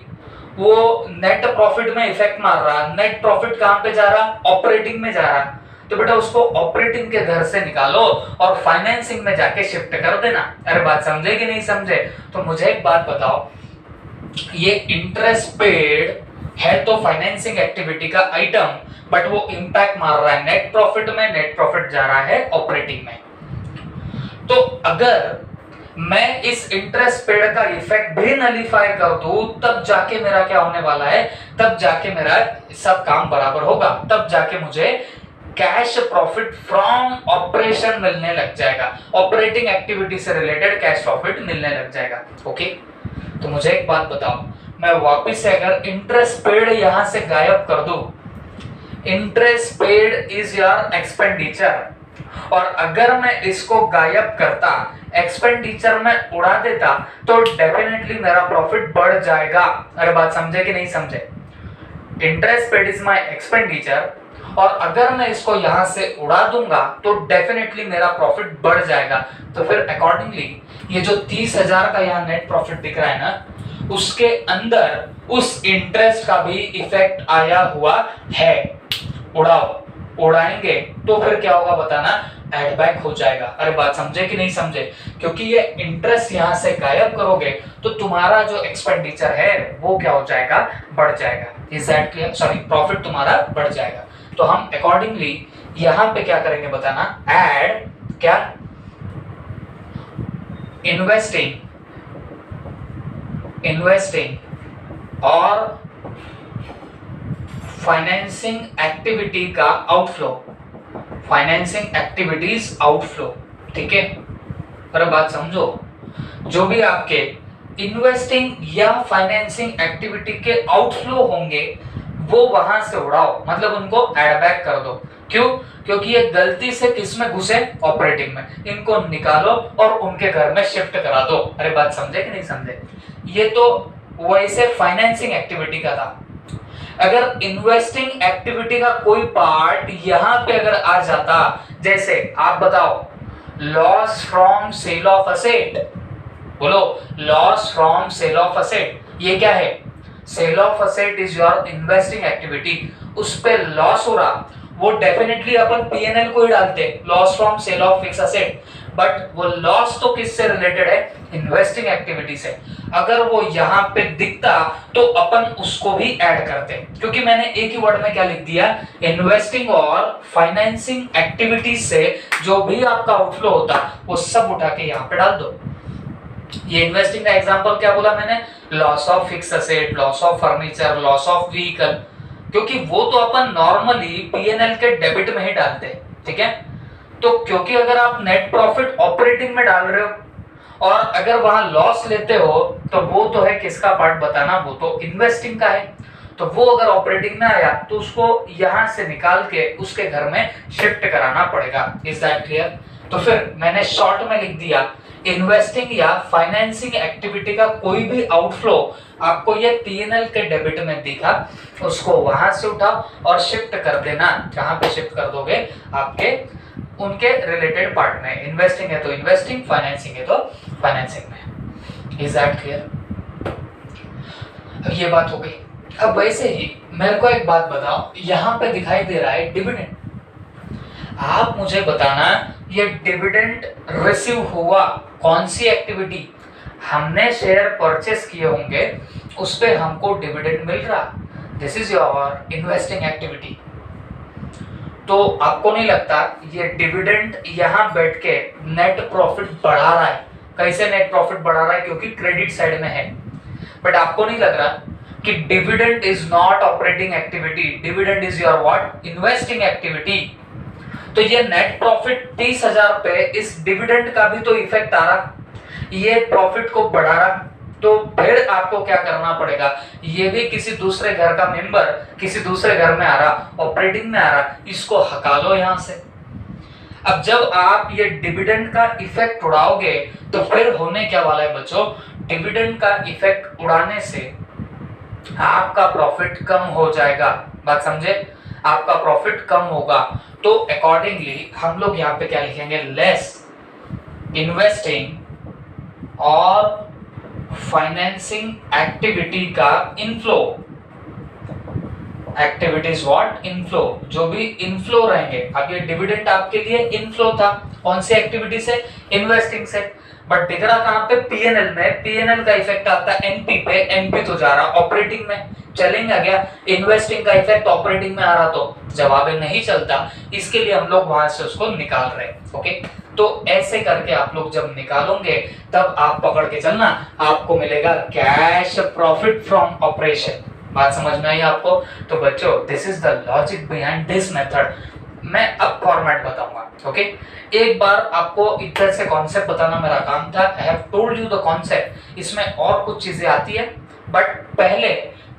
वो नेट प्रॉफिट में इफेक्ट मार रहा, नेट प्रॉफिट कहां पे जा रहा, ऑपरेटिंग में जा रहा। तो बेटा उसको ऑपरेटिंग के घर से निकालो और फाइनेंसिंग में जाके शिफ्ट कर देना। अरे बात समझे कि नहीं समझे? तो मुझे एक बात बताओ, ये इंटरेस्ट पेड है तो फाइनेंसिंग एक्टिविटी का आइटम, बट वो इंपैक्ट मार रहा है नेट प्रॉफिट में, नेट प्रॉफिट जा रहा है ऑपरेटिंग में। तो अगर मैं इस इंटरेस्ट पेड का इफेक्ट भी नलीफाई कर दूं तब जाके मेरा क्या होने वाला है, तब जाके मेरा सब काम बराबर होगा, तब जाके मुझे कैश प्रॉफिट फ्रॉम ऑपरेशन मिलने लग जाएगा, ऑपरेटिंग एक्टिविटी से रिलेटेड कैश प्रॉफिट मिलने लग जाएगा। ओके, तो मुझे एक बात बताओ, मैं वापस से अगर इंटरेस्ट पेड यहां से गायब कर दूं, interest paid is your expenditure, और अगर मैं इसको गायब करता, एक्सपेंडिचर में उड़ा देता, तो डेफिनेटली मेरा प्रॉफिट बढ़ जाएगा। अरे बात समझे कि नहीं समझे? Interest paid is my expenditure, और अगर मैं इसको यहां से उड़ा दूंगा तो डेफिनेटली मेरा प्रॉफिट बढ़ जाएगा। तो फिर अकॉर्डिंगली ये जो 30,000 का यहाँ नेट प्रॉफिट दिख रहा है ना, उसके अंदर उस इंटरेस्ट का भी इफेक्ट आया हुआ है। उड़ाओ, उड़ाएंगे तो फिर क्या होगा बताना, एड बैक हो जाएगा। अरे बात समझे कि नहीं समझे? क्योंकि ये इंटरेस्ट यहां से गायब करोगे तो तुम्हारा जो एक्सपेंडिचर है वो क्या हो जाएगा, बढ़ जाएगा। Is that clear? Sorry, profit तुम्हारा बढ़ जाएगा। तो हम अकॉर्डिंगली यहां पे क्या करेंगे बताना, एड क्या, इन्वेस्टिंग और फाइनेंसिंग एक्टिविटी का आउटफ्लो, फाइनेंसिंग एक्टिविटीज आउटफ्लो। ठीक है? पर बात समझो, जो भी आपके इन्वेस्टिंग या फाइनेंसिंग एक्टिविटी के आउटफ्लो होंगे वो वहां से उड़ाओ, मतलब उनको एड बैक कर दो। क्यों? क्योंकि ये गलती से किसमें घुसे? ऑपरेटिंग में। इनको निकालो और उनके घर में शिफ्ट करा दो। अरे बात समझे कि नहीं समझे? ये तो वैसे फाइनेंसिंग एक्टिविटी का था। अगर इन्वेस्टिंग एक्टिविटी का कोई पार्ट यहां पे अगर आ जाता, जैसे आप बताओ loss from sale of asset, बोलो loss from sale of asset, ये क्या है? Sale of asset is your investing activity. उस पे लॉस हो रहा, वो डेफिनेटली अपन पीएनएल को ही डालते, loss from sale of fix asset, but वो लॉस तो किससे रिलेटेड है? इन्वेस्टिंग एक्टिविटी से। अगर वो यहाँ पे दिखता तो अपन उसको भी ऐड करते, क्योंकि मैंने एक ही वर्ड में क्या लिख दिया? इन्वेस्टिंग और फाइनेंसिंग एक्टिविटी से जो भी आपका आउटफ्लो होता वो सब उठा के यहाँ पे डाल दो। ये इन्वेस्टिंग का एग्जांपल क्या बोला मैंने? Loss of fix asset, loss of furniture, loss of vehicle, क्योंकि वो तो अपन नॉर्मली पीएनएल के डेबिट में ही डालते हैं, ठीक है? तो क्योंकि अगर आप नेट प्रॉफिट ऑपरेटिंग में डाल रहे हो और अगर वहां लॉस लेते हो तो वो तो है किसका पार्ट बताना? वो तो इन्वेस्टिंग का है। तो वो अगर ऑपरेटिंग में आया तो उसको यहां से निकाल के उसके घर में शिफ्ट कराना पड़ेगा। Is that clear? तो फिर मैंने शॉर्ट में लिख दिया, इन्वेस्टिंग या फाइनेंसिंग एक्टिविटी का कोई भी आउटफ्लो आपको ये पीएनएल के डेबिट में दिखा, उसको वहां से उठाओ और शिफ्ट कर देना। जहां पे शिफ्ट कर दोगे? आपके उनके रिलेटेड पार्ट में। इन्वेस्टिंग है तो इन्वेस्टिंग, फाइनेंसिंग है तो फाइनेंसिंग में। Is that clear? अब ये बात हो गई। अब वैसे ही मेरे को एक बात बताओ, यहाँ पे दिखाई दे रहा है डिविडेंड। आप मुझे बताना ये डिविडेंड रिसीव हुआ कौन सी एक्टिविटी? हमने शेयर परचेस किए होंगे, उस पे हमको डिविडेंड मिल रहा। This is your investing activity. तो आपको नहीं लगता ये डिविडेंड यहाँ बैठ के नेट प्रॉफिट बढ़ा रहा है? कैसे नेट प्रॉफिट बढ़ा रहा है? क्योंकि क्रेडिट साइड में है। बट आपको नहीं लग रहा कि dividend is not operating activity, dividend is your what? Investing activity. तो ये नेट प्रॉफिट 30,000 पे इस डिविडेंड का भी तो इफेक्ट आ रहा, ये प्रॉफिट को बढ़ा रहा। तो फिर आपको क्या करना पड़ेगा? ये भी किसी दूसरे घर का मेंबर किसी दूसरे घर में आ रहा, ऑपरेटिंग में आ रहा, इसको हटा लो यहां से। अब जब आप ये डिविडेंड का इफेक्ट उड़ाओगे तो फिर होने क्या वाला है बच्चों? डिविडेंड का इफेक्ट उड़ाने से आपका प्रॉफिट कम हो जाएगा। बात समझे? आपका प्रॉफिट कम होगा। तो अकॉर्डिंगली हम लोग यहाँ पे क्या लिखेंगे? लेस इन्वेस्टिंग और फाइनेंसिंग एक्टिविटी का इनफ्लो। Activities what? इनफ्लो। जो भी इनफ्लो रहेंगे, अब ये डिविडेंड आपके लिए इनफ्लो था, कौन सी एक्टिविटी से? इन्वेस्टिंग से। बट दिख रहा कहां पे? पीएनएल में। पीएनएल का इफेक्ट आता है एनपी पे, एनपी तो जा रहा ऑपरेटिंग में, चलेंगे क्या? इन्वेस्टिंग का इफेक्ट ऑपरेटिंग में आ रहा तो जवाब नहीं चलता, इसके लिए हम लोग वहां से उसको निकाल रहे हैं। ओके, तो ऐसे करके आप लोग जब निकालोगे तब आप पकड़ के चलना, आपको मिलेगा कैश प्रॉफिट फ्रॉम ऑपरेशन। बात समझ में आई आपको? तो बच्चों this is the logic behind this method. मैं अब फॉर्मेट बताऊंगा। ओके, एक बार आपको इधर से कॉन्सेप्ट बताना मेरा काम था। I have told you the concept. इसमें और कुछ चीजें आती है, बट पहले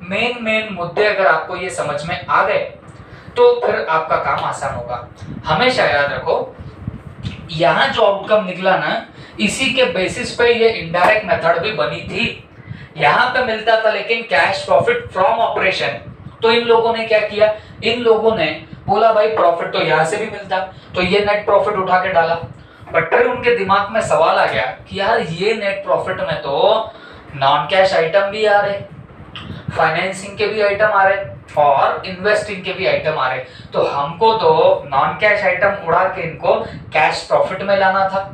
मेन मुद्दे अगर आपको ये समझ में आ गए तो फिर आपका काम आसान होगा। हमेशा याद रखो, यहाँ जो आउटकम निकला ना, इसी के बेसिस पे ये इनडायरेक्ट मेथड भी बनी थी। यहाँ पे मिलता था लेकिन कैश प्रॉफिट फ्रॉम ऑपरेशन। तो इन लोगों ने क्या किया? इन लोगों ने बोला भाई प्रॉफिट तो यहाँ से भी मिलता, तो ये नेट प्रॉफिट उठा के डाला। बट फिर उनके दिमाग में सवाल आ गया कि यार ये नेट प्रॉफिट में तो नॉन कैश आइटम भी आ रहे, फाइनेंसिंग के भी आइटम आ रहे और इन्वेस्टिंग के भी आइटम आ रहे, तो हमको तो नॉन कैश आइटम उड़ा के इनको कैश प्रॉफिट में लाना था,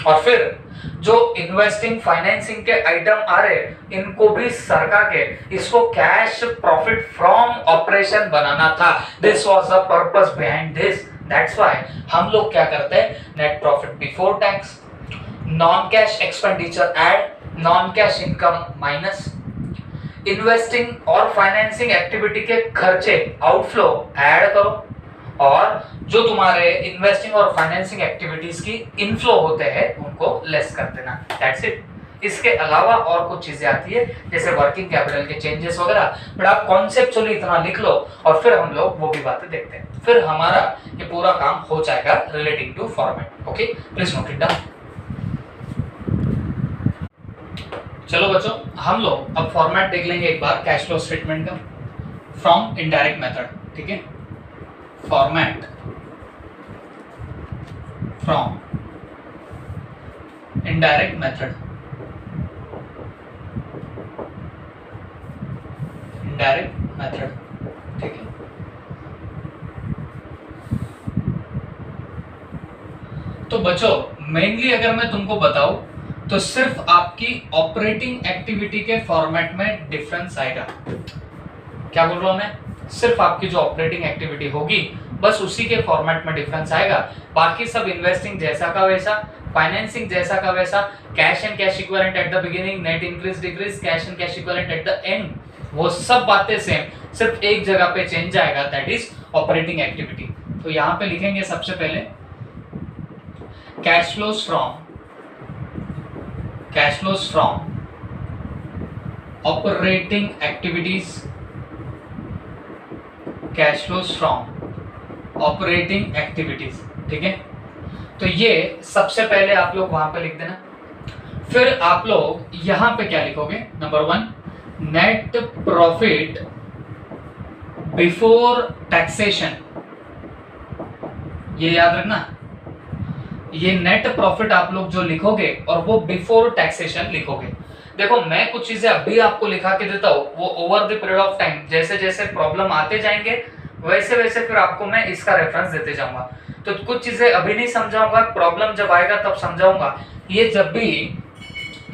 और फिर जो इन्वेस्टिंग फाइनेंसिंग के आइटम आ रहे इनको भी सरका के इसको कैश प्रॉफिट फ्रॉम ऑपरेशन बनाना था। This was the purpose behind this. That's why हम लोग क्या करते हैं? Net profit before tax, non cash expenditure add, non cash income minus, investing और फाइनेंसिंग एक्टिविटी के खर्चे आउटफ्लो ऐड करो, और जो तुम्हारे इन्वेस्टिंग और फाइनेंसिंग एक्टिविटीज की इनफ्लो होते हैं उनको लेस कर देना। That's it. इसके अलावा और कुछ चीजें आती है जैसे वर्किंग कैपिटल के चेंजेस वगैरह, बट आप कॉन्सेप्चुअली इतना लिख लो और फिर हम लोग वो भी बातें देखते हैं, फिर हमारा ये पूरा काम हो जाएगा relating to format. Okay, please note it down. चलो बच्चों, हम लोग अब फॉर्मेट देख लेंगे एक बार कैश फ्लो स्टेटमेंट का फ्रॉम इनडायरेक्ट मेथड। ठीक है, format from indirect method, indirect method. ठीक है, तो बच्चों मेनली अगर मैं तुमको बताऊं तो सिर्फ आपकी ऑपरेटिंग एक्टिविटी के फॉर्मेट में डिफरेंस आएगा। क्या बोल रहा हूं मैं? सिर्फ आपकी जो ऑपरेटिंग एक्टिविटी होगी बस उसी के फॉर्मेट में डिफरेंस आएगा, बाकी सब इन्वेस्टिंग जैसा का वैसा, फाइनेंसिंग जैसा का वैसा, cash and cash equivalent at the beginning, net increase decrease, cash and cash equivalent at the end, वो सब बातें सेम, सिर्फ एक जगह पे चेंज आएगा, दैट इज ऑपरेटिंग एक्टिविटी। तो यहां पे लिखेंगे सबसे पहले cash flows from operating activities, cash flows from operating activities. ठीक है, तो ये सबसे पहले आप लोग वहां पे लिख देना। फिर आप लोग यहां पे क्या लिखोगे? Number 1 net profit before taxation, ये याद रखना, ये नेट प्रॉफिट आप लोग जो लिखोगे और वो बिफोर टैक्सेशन लिखोगे। देखो मैं कुछ चीजें अभी आपको लिखा के देता हूं, वो over the period of time जैसे जैसे प्रॉब्लम आते जाएंगे वैसे वैसे फिर आपको मैं इसका रेफरेंस देते जाऊंगा। तो कुछ चीजें अभी नहीं समझाऊंगा, प्रॉब्लम जब आएगा तब समझाऊंगा। ये जब भी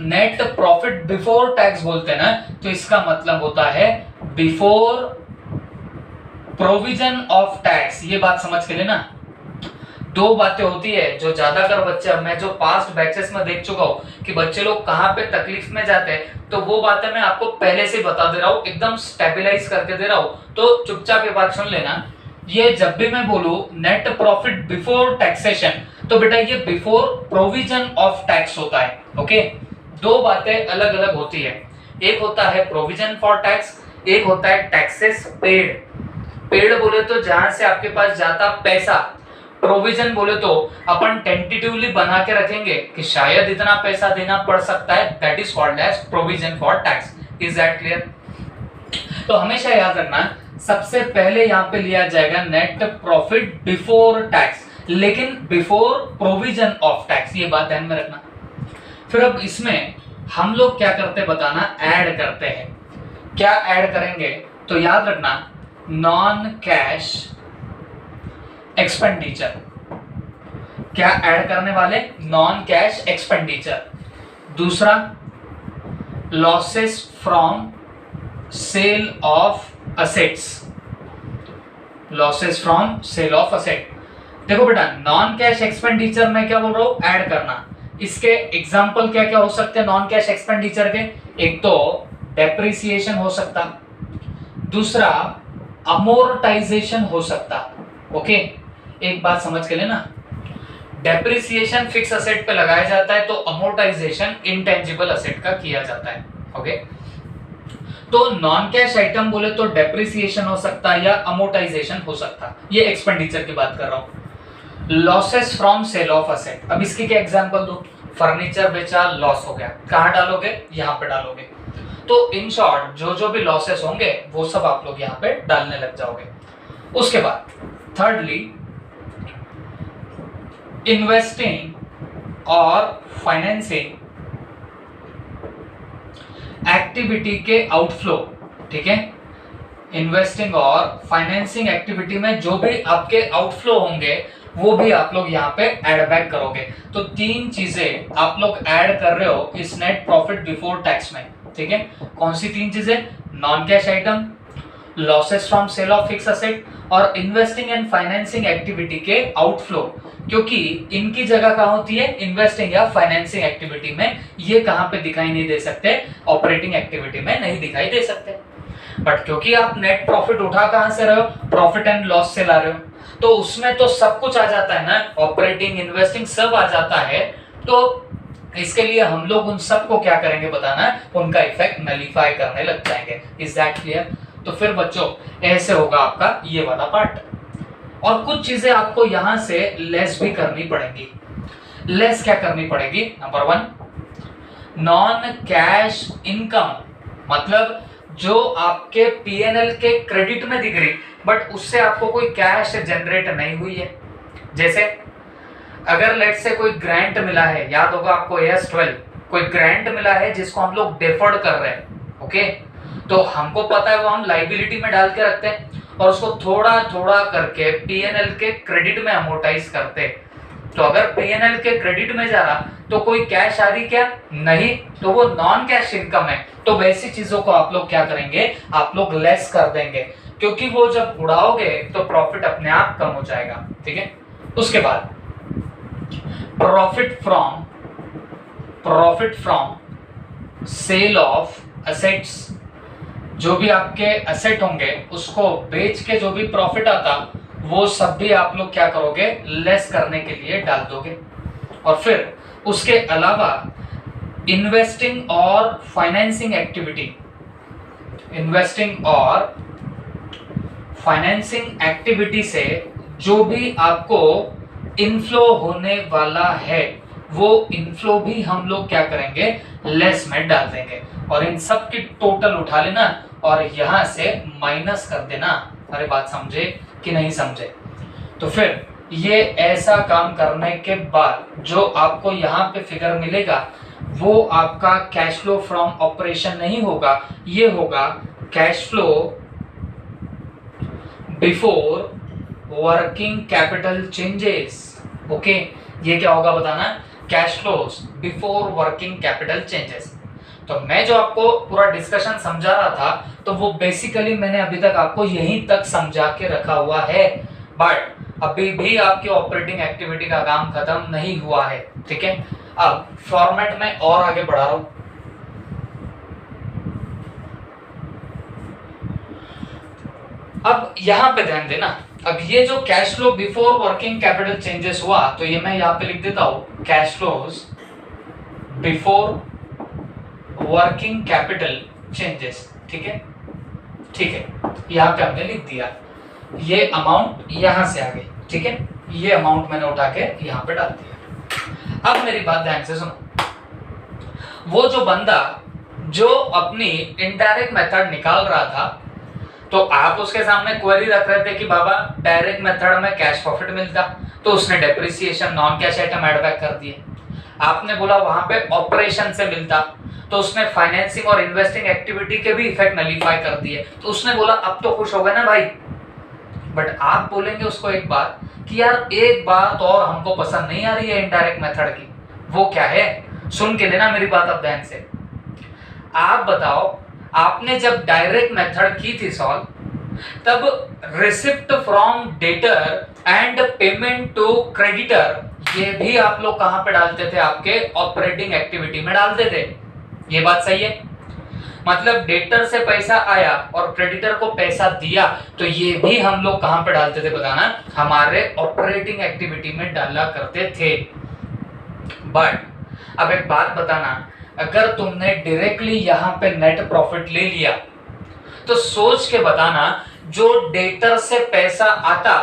नेट प्रॉफिट बिफोर टैक्स बोलते हैं ना, तो इसका मतलब होता है बिफोर प्रोविजन ऑफ टैक्स। ये बात समझ के लेना। दो बातें होती है जो ज्यादातर बच्चे, मैं जो पास्ट बैचेस में देख चुका हूं कि बच्चे लोग कहां पे तकलीफ में जाते हैं, तो वो बातें मैं आपको पहले से बता दे रहा हूं, एकदम स्टेबलाइज करके दे रहा हूं, तो चुपचाप ये बात सुन लेना। ये जब भी मैं बोलूं नेट प्रॉफिट बिफोर टैक्सेशन, तो बेटा ये बिफोर प्रोविजन ऑफ टैक्स होता है। ओके, दो बातें अलग अलग होती है, एक होता है प्रोविजन फॉर टैक्स, एक होता है टैक्सेस पेड। पेड बोले तो जहां से आपके पास जाता पैसा, प्रोविजन बोले तो अपन टेंटेटिवली बना के रखेंगे कि शायद इतना पैसा देना पड़ सकता है, that is called as provision for tax. Is that clear? तो हमेशा याद रखना सबसे पहले यहाँ पे लिया जाएगा नेट प्रॉफिट बिफोर टैक्स, लेकिन बिफोर प्रोविजन ऑफ टैक्स, ये बात ध्यान में रखना। फिर अब इसमें हम लोग क्या करते बताना, ऐड करते हैं। क्या ऐड करेंगे? तो याद रखना नॉन कैश एक्सपेंडिचर। क्या ऐड करने वाले? Non cash expenditure. दूसरा losses from sale of assets, losses from sale of asset. देखो बेटा नॉन कैश एक्सपेंडिचर में क्या बोल रहा हूं, ऐड करना। इसके एग्जांपल क्या क्या हो सकते हैं नॉन कैश एक्सपेंडिचर के? एक तो डेप्रिसिएशन हो सकता, दूसरा अमोर्टाइजेशन हो सकता। ओके, एक बात समझ के लेना, डेप्रिसिएशन फिक्स असेट पे लगाया जाता है, तो अमोर्टाइजेशन इंटेंजिबल असेट का किया जाता है। ओके, तो नॉन कैश आइटम बोले तो डेप्रिसिएशन हो सकता है या अमोर्टाइजेशन हो सकता, ये एक्सपेंडिचर की बात कर रहा हूं। Losses from sale of asset, अब इसकी क्या एग्जांपल दो? फर्नीचर बेचा, लॉस हो गया, कहां डालोगे? यहां पे डालोगे। तो इन शॉर्ट जो भी लॉसेस होंगे वो सब आप लोग यहां पे डालने लग जाओगे। उसके बाद थर्डली इन्वेस्टिंग और फाइनेंसिंग एक्टिविटी के आउटफ्लो। ठीक है, इन्वेस्टिंग और फाइनेंसिंग एक्टिविटी में जो भी आपके आउटफ्लो होंगे वो भी आप लोग यहाँ पे ऐड बैक करोगे। तो तीन चीजें आप लोग ऐड कर रहे हो इस नेट प्रॉफिट बिफोर टैक्स में। ठीक है, कौन सी तीन चीजें? Non cash item, losses from sale of fix asset और इन्वेस्टिंग एंड फाइनेंसिंग एक्टिविटी के आउटफ्लो। क्योंकि इनकी जगह कहां होती है? इन्वेस्टिंग या फाइनेंसिंग एक्टिविटी में। ये कहां पे दिखाई नहीं दे सकते? ऑपरेटिंग एक्टिविटी में नहीं दिखाई दे सकते। बट क्योंकि आप नेट प्रॉफिट उठा कहां से रहे हो? प्रॉफिट एंड लॉस से ला रहे हो, तो उसमें तो सब कुछ आ जाता है ना, ऑपरेटिंग इन्वेस्टिंग सब आ जाता है। तो इसके लिए हम लोग उन सबको क्या करेंगे बताना है, उनका इफेक्ट नलीफाई करने लग जाएंगे। Is that clear? तो फिर बच्चों ऐसे होगा आपका ये वाला पार्ट। और कुछ चीजें आपको यहां से लेस भी करनी पड़ेंगी। लेस क्या करनी पड़ेगी? नंबर 1, नॉन कैश इनकम, मतलब जो आपके पीएनएल के क्रेडिट में दिख रही बट उससे आपको कोई कैश जनरेट नहीं हुई है। जैसे अगर लेट से कोई ग्रांट मिला है, याद होगा आपको AS12, कोई ग्रांट मिला है जिसको हम लोग डेफर्ड कर रहे हैं, ओके, तो हमको पता है वो हम लाइबिलिटी में डाल के रखते हैं और उसको थोड़ा थोड़ा करके पीएनएल के क्रेडिट में अमोर्टाइज करते हैं। तो अगर पीएनएल के क्रेडिट में जा रहा तो कोई कैश आ रही क्या? नहीं, तो वो नॉन कैश इनकम है। तो वैसी चीजों को आप लोग क्या करेंगे, आप लोग लेस कर देंगे, क्योंकि वो जब उड़ाओगे तो प्रॉफिट अपने आप कम हो जाएगा। ठीक है, उसके बाद profit from sale of assets, जो भी आपके असेट होंगे उसको बेच के जो भी प्रॉफिट आता वो सब भी आप लोग क्या करोगे, लेस करने के लिए डाल दोगे। और फिर उसके अलावा इन्वेस्टिंग और फाइनेंसिंग एक्टिविटी, इन्वेस्टिंग और फाइनेंसिंग एक्टिविटी से जो भी आपको इनफ्लो होने वाला है वो इनफ्लो भी हम लोग क्या करेंगे, लेस में डाल देंगे। और इन सब की टोटल उठा लेना और यहां से माइनस कर देना। अरे बात समझे कि नहीं समझे? तो फिर ये ऐसा काम करने के बाद जो आपको यहाँ पे फिगर मिलेगा वो आपका कैश फ्लो फ्रॉम ऑपरेशन नहीं होगा, ये होगा cash flow before working capital changes. Okay, ये क्या होगा बताना, cash flows before working capital changes. तो मैं जो आपको पूरा डिस्कशन समझा रहा था तो वो बेसिकली मैंने अभी तक आपको यहीं तक समझा के रखा हुआ है, बट अभी भी आपकी ऑपरेटिंग एक्टिविटी का काम खत्म नहीं हुआ है। ठीक है, अब फॉर्मेट में और आगे बढ़ा रहा हूं। अब यहां पे ध्यान देना, अब ये जो cash flow before working capital changes हुआ तो ये मैं यहां पे लिख देता हूं, cash flows before working capital changes. ठीक है, ठीक है, यहां पे हमने लिख दिया, ये अमाउंट यहां से आ गई। ठीक है, ये अमाउंट मैंने उठा के यहां पे डाल दिया। अब मेरी बात ध्यान से सुनो, वो जो बंदा जो अपनी इनडायरेक्ट मेथड निकाल रहा था तो आप उसके सामने क्वेरी रख रहे थे कि बाबा डायरेक्ट मेथड में कैश प्रॉफिट मिलता, तो उसने depreciation non cash item add back कर दिए। आपने बोला वहां पे ऑपरेशन से मिलता तो उसने फाइनेंसिंग और इन्वेस्टिंग एक्टिविटी के भी इफेक्ट नलीफाई कर दिए। तो उसने बोला अब तो खुश हो गए ना भाई। बट आप बोलेंगे उसको एक बात कि यार एक बात और हमको पसंद नहीं आ रही है इनडायरेक्ट मेथड की, वो क्या है? सुन के लेना मेरी बात अब ध्यान से। आप बताओ, आपने जब डायरेक्ट मेथड की थी सॉल्व, तब receipt from debtor and payment to creditor ये भी आप लोग कहां पे डालते थे? आपके ऑपरेटिंग एक्टिविटी में डालते थे। ये बात सही है? मतलब डेटर से पैसा आया और क्रेडिटर को पैसा दिया तो ये भी हम लोग कहां पे डालते थे बताना? हमारे ऑपरेटिंग एक्टिविटी में डाला करते थे। बट अब एक बात बताना, अगर तुमने डायरेक्टली यहां पे नेट प्रॉफिट ले लिया तो सोच के बताना, जो डेटर से पैसा आता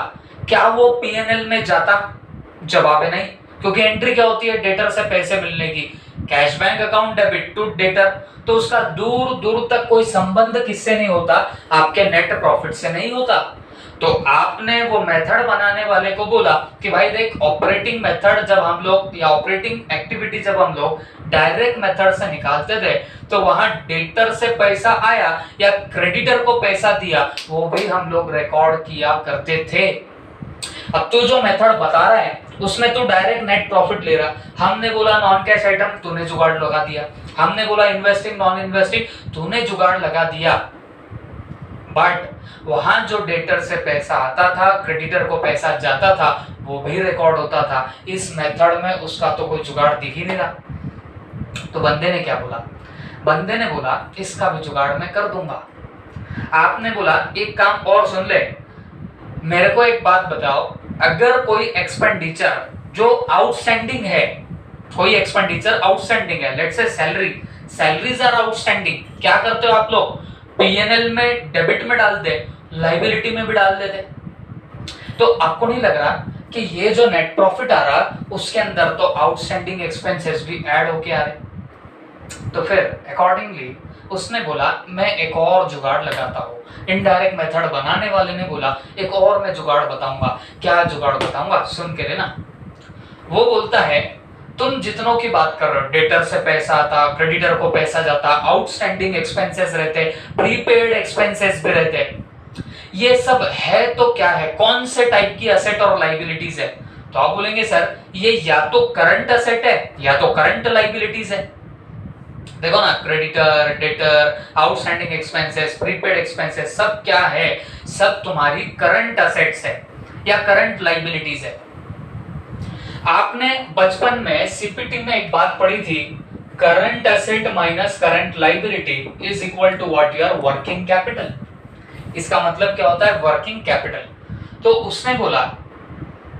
क्या वो पीएनएल में जाता? जवाब है नहीं, क्योंकि एंट्री क्या होती है डेटर से पैसे मिलने की? Cash bank account debit to debtor. तो उसका दूर दूर तक कोई संबंध किससे नहीं होता? आपके नेट प्रॉफिट से नहीं होता। तो आपने वो मेथड बनाने वाले को बोला कि भाई देख, ऑपरेटिंग मेथड जब हम लोग या ऑपरेटिंग एक्टिविटी जब हम लोग डायरेक्ट मेथड से निकालते थे तो वहां डेटर से पैसा आया या क्रेडिटर को पैसा दिया वो भी हम लोग रिकॉर्ड किया करते थे। अब तू जो मेथड बता रहा है उसमें तो डायरेक्ट नेट प्रॉफिट ले रहा, हमने बोला नॉन कैश आइटम, तूने जुगाड़ लगा दिया। हमने बोला इन्वेस्टिंग नॉन इन्वेस्टिंग, तूने जुगाड़ लगा दिया। बट वहां जो डेटर से पैसा आता था, क्रेडिटर को पैसा जाता था, वो भी रिकॉर्ड होता था। इस मेथड में उसका तो कोई जुगाड़ दिख ही नहीं रहा। तो बंदे ने क्या बोला? बंदे ने बोला इसका भी जुगाड़ मैं कर दूंगा। आपने बोला एक काम और सुन ले, मेरे को एक बात बताओ, अगर कोई एक्सपेंडिचर जो आउटस्टैंडिंग है कोई एक्सपेंडिचर आउटस्टैंडिंग है, let's say salary, salaries are outstanding, क्या करते हो आप लोग, पीएनएल में डेबिट में डाल दे, लाइबिलिटी में भी डाल देते। तो आपको नहीं लग रहा कि ये जो नेट प्रॉफिट आ रहा उसके अंदर तो आउटस्टैंडिंग एक्सपेंसेस भी ऐड होके आ रहे। तो फिर अकॉर्डिंगली उसने बोला मैं एक और जुगाड़ लगाता हूँ, इनडायरेक्ट मेथड बनाने वाले ने बोला एक और मैं जुगाड़ बताऊंगा। क्या जुगाड़ बताऊंगा, सुन के लेना। वो बोलता है तुम जितनों की बात कर रहे हो, डेटर से पैसा आता, क्रेडिटर को पैसा जाता, आउटस्टैंडिंग एक्सपेंसेस रहते, प्रीपेड एक्सपेंसेस भी रहते, ये सब है तो क्या है, कौन से टाइप की असेट और लाइबिलिटीज है? तो आप बोलेंगे सर ये या तो करंट असेट है या तो करंट लाइबिलिटीज है। देखो ना, creditor, debtor, outstanding expenses, prepaid expenses सब क्या है, सब तुम्हारी करंट असेट्स है या करंट लाइबिलिटीज है। आपने बचपन में सीपीटी में एक बात पढ़ी थी, current asset minus current liability is equal to what, your working capital. इसका मतलब क्या होता है, वर्किंग कैपिटल। तो उसने बोला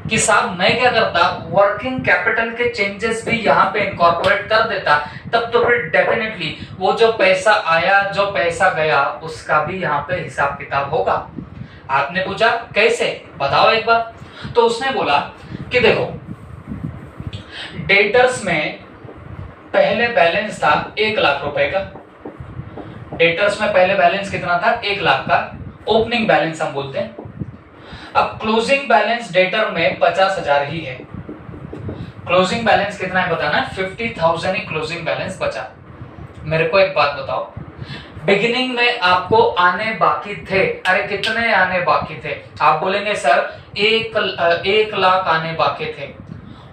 कि साहब मैं क्या करता, वर्किंग कैपिटल के चेंजेस भी यहाँ पे इनकॉर्पोरेट कर देता, तब तो फिर डेफिनेटली वो जो पैसा आया जो पैसा गया उसका भी यहाँ पे हिसाब किताब होगा। आपने पूछा कैसे, बताओ एक बार। तो उसने बोला कि देखो डेटर्स में पहले बैलेंस था 1 लाख रुपए का, डेटर्स में पहले बैलेंस कितना था, 1 लाख का, ओपनिंग बैलेंस हम बोलते हैं। अब क्लोजिंग बैलेंस डेटर में 50,000 ही है, क्लोजिंग बैलेंस कितना है बताना, 50,000 ही क्लोजिंग बैलेंस बचा। मेरे को एक बात बताओ, बिगिनिंग में आपको आने बाकी थे, अरे कितने आने बाकी थे, आप बोलेंगे सर 1 लाख आने बाकी थे,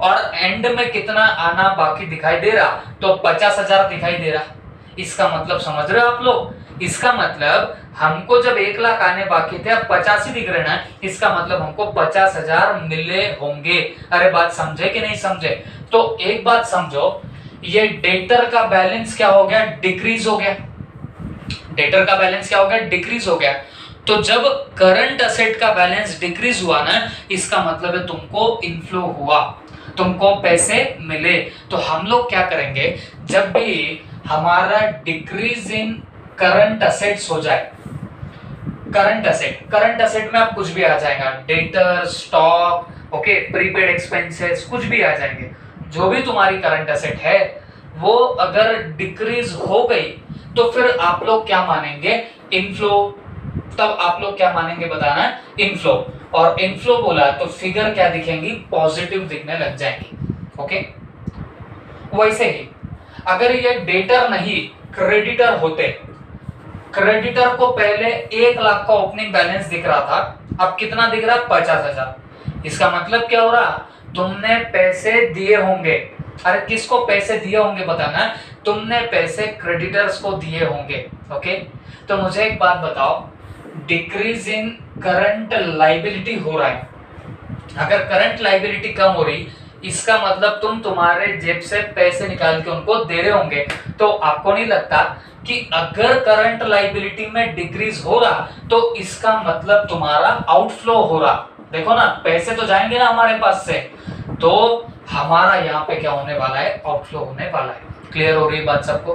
और एंड में कितना आना बाकी दिखाई दे रहा, तो 50,000 दिखाई दे रहा। इसका मतलब समझ रहे हो आप लोग, इसका मतलब हमको जब 1 लाख आने बाकी थे, अब 50 ही दिख रहे ना, इसका मतलब हमको 50,000 मिले होंगे। अरे बात समझे कि नहीं समझे? तो एक बात समझो, ये डेटर का बैलेंस क्या हो गया, डिक्रीज हो गया। डेटर का बैलेंस क्या हो गया, डिक्रीज हो गया। तो जब करंट असेट का बैलेंस डिक्रीज हुआ ना, इसका मतलब है तुमको इनफ्लो हुआ, तुमको पैसे मिले। तो हम लोग क्या करेंगे, जब भी हमारा डिक्रीज इन करंट असेट्स हो जाए, करंट असेट में आप कुछ भी आ जाएगा, debtor, stock, okay, prepaid expenses, कुछ भी आ जाएंगे। जो भी तुम्हारी करंट असेट है वो अगर डिक्रीज हो गई तो फिर आप लोग क्या मानेंगे, इनफ्लो। तब आप लोग क्या मानेंगे बताना, इनफ्लो। और इनफ्लो बोला तो फिगर क्या दिखेंगी, पॉजिटिव दिखने लग जाएंगी। ओके, वैसे ही अगर ये डेटर नहीं क्रेडिटर होते, क्रेडिटर को पहले 1 लाख का ओपनिंग बैलेंस दिख रहा था, अब कितना दिख रहा है, 50,000। इसका मतलब क्या हो रहा, तुमने पैसे दिए होंगे। अरे किसको पैसे दिए होंगे बताना, तुमने पैसे क्रेडिटर्स को दिए होंगे। ओके, तो मुझे एक बात बताओ, डिक्रीज इन करंट लाइबिलिटी हो रहा है, अगर करंट लाइबिलिटी कम हो रही, इसका मतलब तुम तुम्हारे जेब से पैसे निकाल के उनको दे रहे होंगे। तो आपको नहीं लगता कि अगर करंट लाइबिलिटी में डिक्रीज हो रहा तो इसका मतलब तुम्हारा आउटफ्लो हो रहा। देखो ना, पैसे तो जाएंगे ना हमारे पास से, तो हमारा यहाँ पे क्या होने वाला है, आउटफ्लो होने वाला है। क्लियर हो रही बात सबको?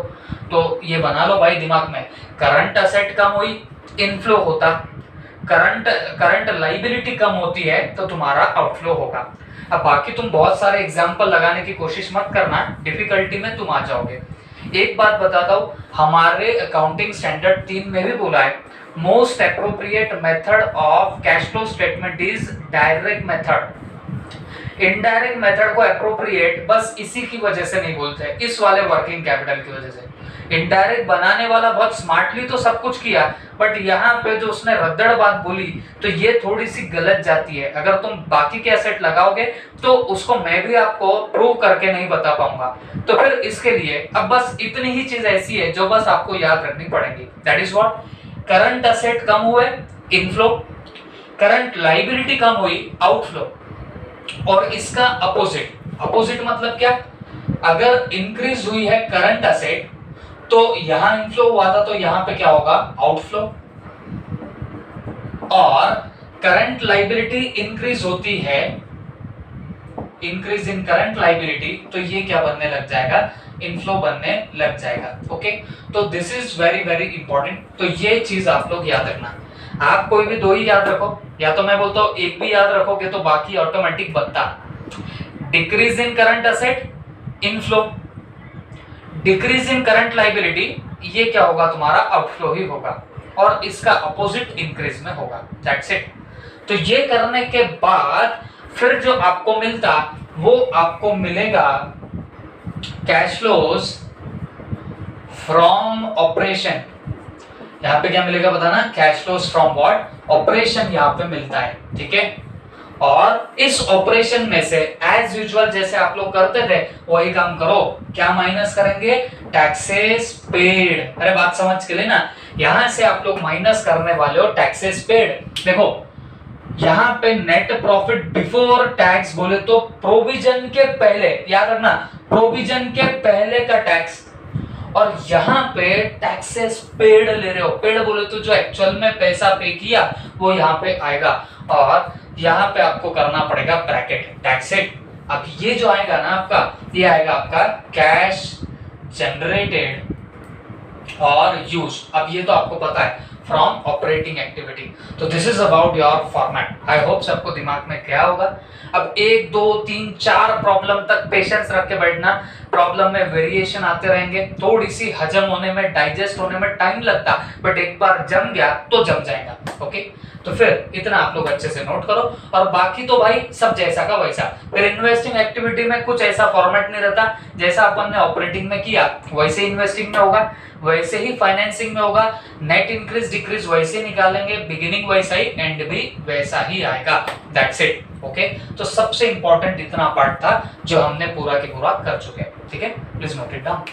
तो ये बना लो भाई दिमाग में, करंट असेट कम हुई, इनफ्लो होता, करंट लाइबिलिटी कम होती है तो तुम्हारा आउटफ्लो होगा। अब बाकी तुम बहुत सारे एग्जांपल लगाने की कोशिश मत करना, डिफिकल्टी में तुम आ जाओगे। एक बात बताता हूं, हमारे अकाउंटिंग स्टैंडर्ड 3 में भी बोला है, most appropriate method of cash flow statement is direct method. Indirect method को एप्रोप्रिएट बस इसी की वजह से नहीं बोलते, इस वाले वर्किंग कैपिटल की वजह से। इनडायरेक्ट बनाने वाला बहुत स्मार्टली तो सब कुछ किया, बट यहाँ पे जो उसने रद्दड़ बात बोली तो ये थोड़ी सी गलत जाती है। अगर तुम बाकी के एसेट लगाओगे तो उसको मैं भी आपको प्रूव करके नहीं बता पाऊंगा। तो फिर इसके लिए अब बस इतनी ही चीज ऐसी है जो बस आपको याद रखनी पड़ेगी, that is what, current asset कम हुए, इनफ्लो, करंट लाइबिलिटी कम हुई, आउटफ्लो। और इसका अपोजिट मतलब क्या, अगर इंक्रीज हुई है करंट एसेट तो यहां इनफ्लो हुआ था तो यहां पे क्या होगा, आउटफ्लो। और करंट लाइबिलिटी इंक्रीज होती है, इंक्रीज इन करंट लाइबिलिटी, तो ये क्या बनने लग जाएगा, इनफ्लो बनने लग जाएगा। ओके, तो this is very very important. तो ये चीज आप लोग याद रखना। आप कोई भी दो ही याद रखो, या तो मैं बोलता हूं एक भी याद रखोगे तो बाकी ऑटोमेटिक बनता। Decrease in current asset, inflow. Decrease in current liability, ये क्या होगा, तुम्हारा आउटफ्लो ही होगा, और इसका अपोजिट इंक्रीज में होगा। That's it. तो ये करने के बाद फिर जो आपको मिलता वो आपको मिलेगा कैश फ्लोज फ्रॉम ऑपरेशन। यहां पे क्या मिलेगा बताना, cash flows from what, operation यहां पे मिलता है। ठीक है, और इस ऑपरेशन में से एज यूजुअल जैसे आप लोग करते थे वही काम करो। क्या माइनस करेंगे, टैक्सेस पेड। अरे बात समझ के लेना, यहां से आप लोग माइनस करने वाले हो टैक्सेस पेड। देखो यहां पे नेट प्रॉफिट बिफोर टैक्स बोले तो प्रोविजन के पहले, याद रखना प्रोविजन के पहले का टैक्स, और यहाँ पे टैक्सेस पेड ले रहे हो। पेड बोले तो जो एक्चुअल में पैसा पे किया वो यहाँ पे आएगा, और यहाँ पे आपको करना पड़ेगा ब्रैकेट टैक्सेड। अब ये जो आएगा ना आपका, ये आएगा आपका कैश जनरेटेड और यूज। अब ये तो आपको पता है फ्रॉम ऑपरेटिंग एक्टिविटी। तो this is about your format. I hope सबको दिमाग में क्या होगा। अब 1 2 3 4 प्रॉब्लम तक पेशेंस रख के बैठना। प्रॉब्लम में वेरिएशन आते रहेंगे, थोड़ी सी हजम होने में, डाइजेस्ट होने में टाइम लगता, बट एक बार जम गया तो जम जाएगा। ओके, तो फिर इतना आप लोग अच्छे से नोट करो, और बाकी तो भाई सब जैसा का वैसा। फिर इन्वेस्टिंग एक्टिविटी में कुछ ऐसा फॉर्मेट नहीं रहता, जैसा अपन ने ऑपरेटिंग में किया वैसे इन्वेस्टिंग में होगा, वैसे ही फाइनेंसिंग में होगा। नेट इंक्रीज डिक्रीज वैसे निकालेंगे, बिगिनिंग वैसा ही, एंड भी वैसा ही आएगा। That's it. ओके, तो सबसे इंपॉर्टेंट इतना पार्ट था जो हमने पूरा के पूरा कर चुके हैं। ठीक है, प्लीज नोट इट डाउन।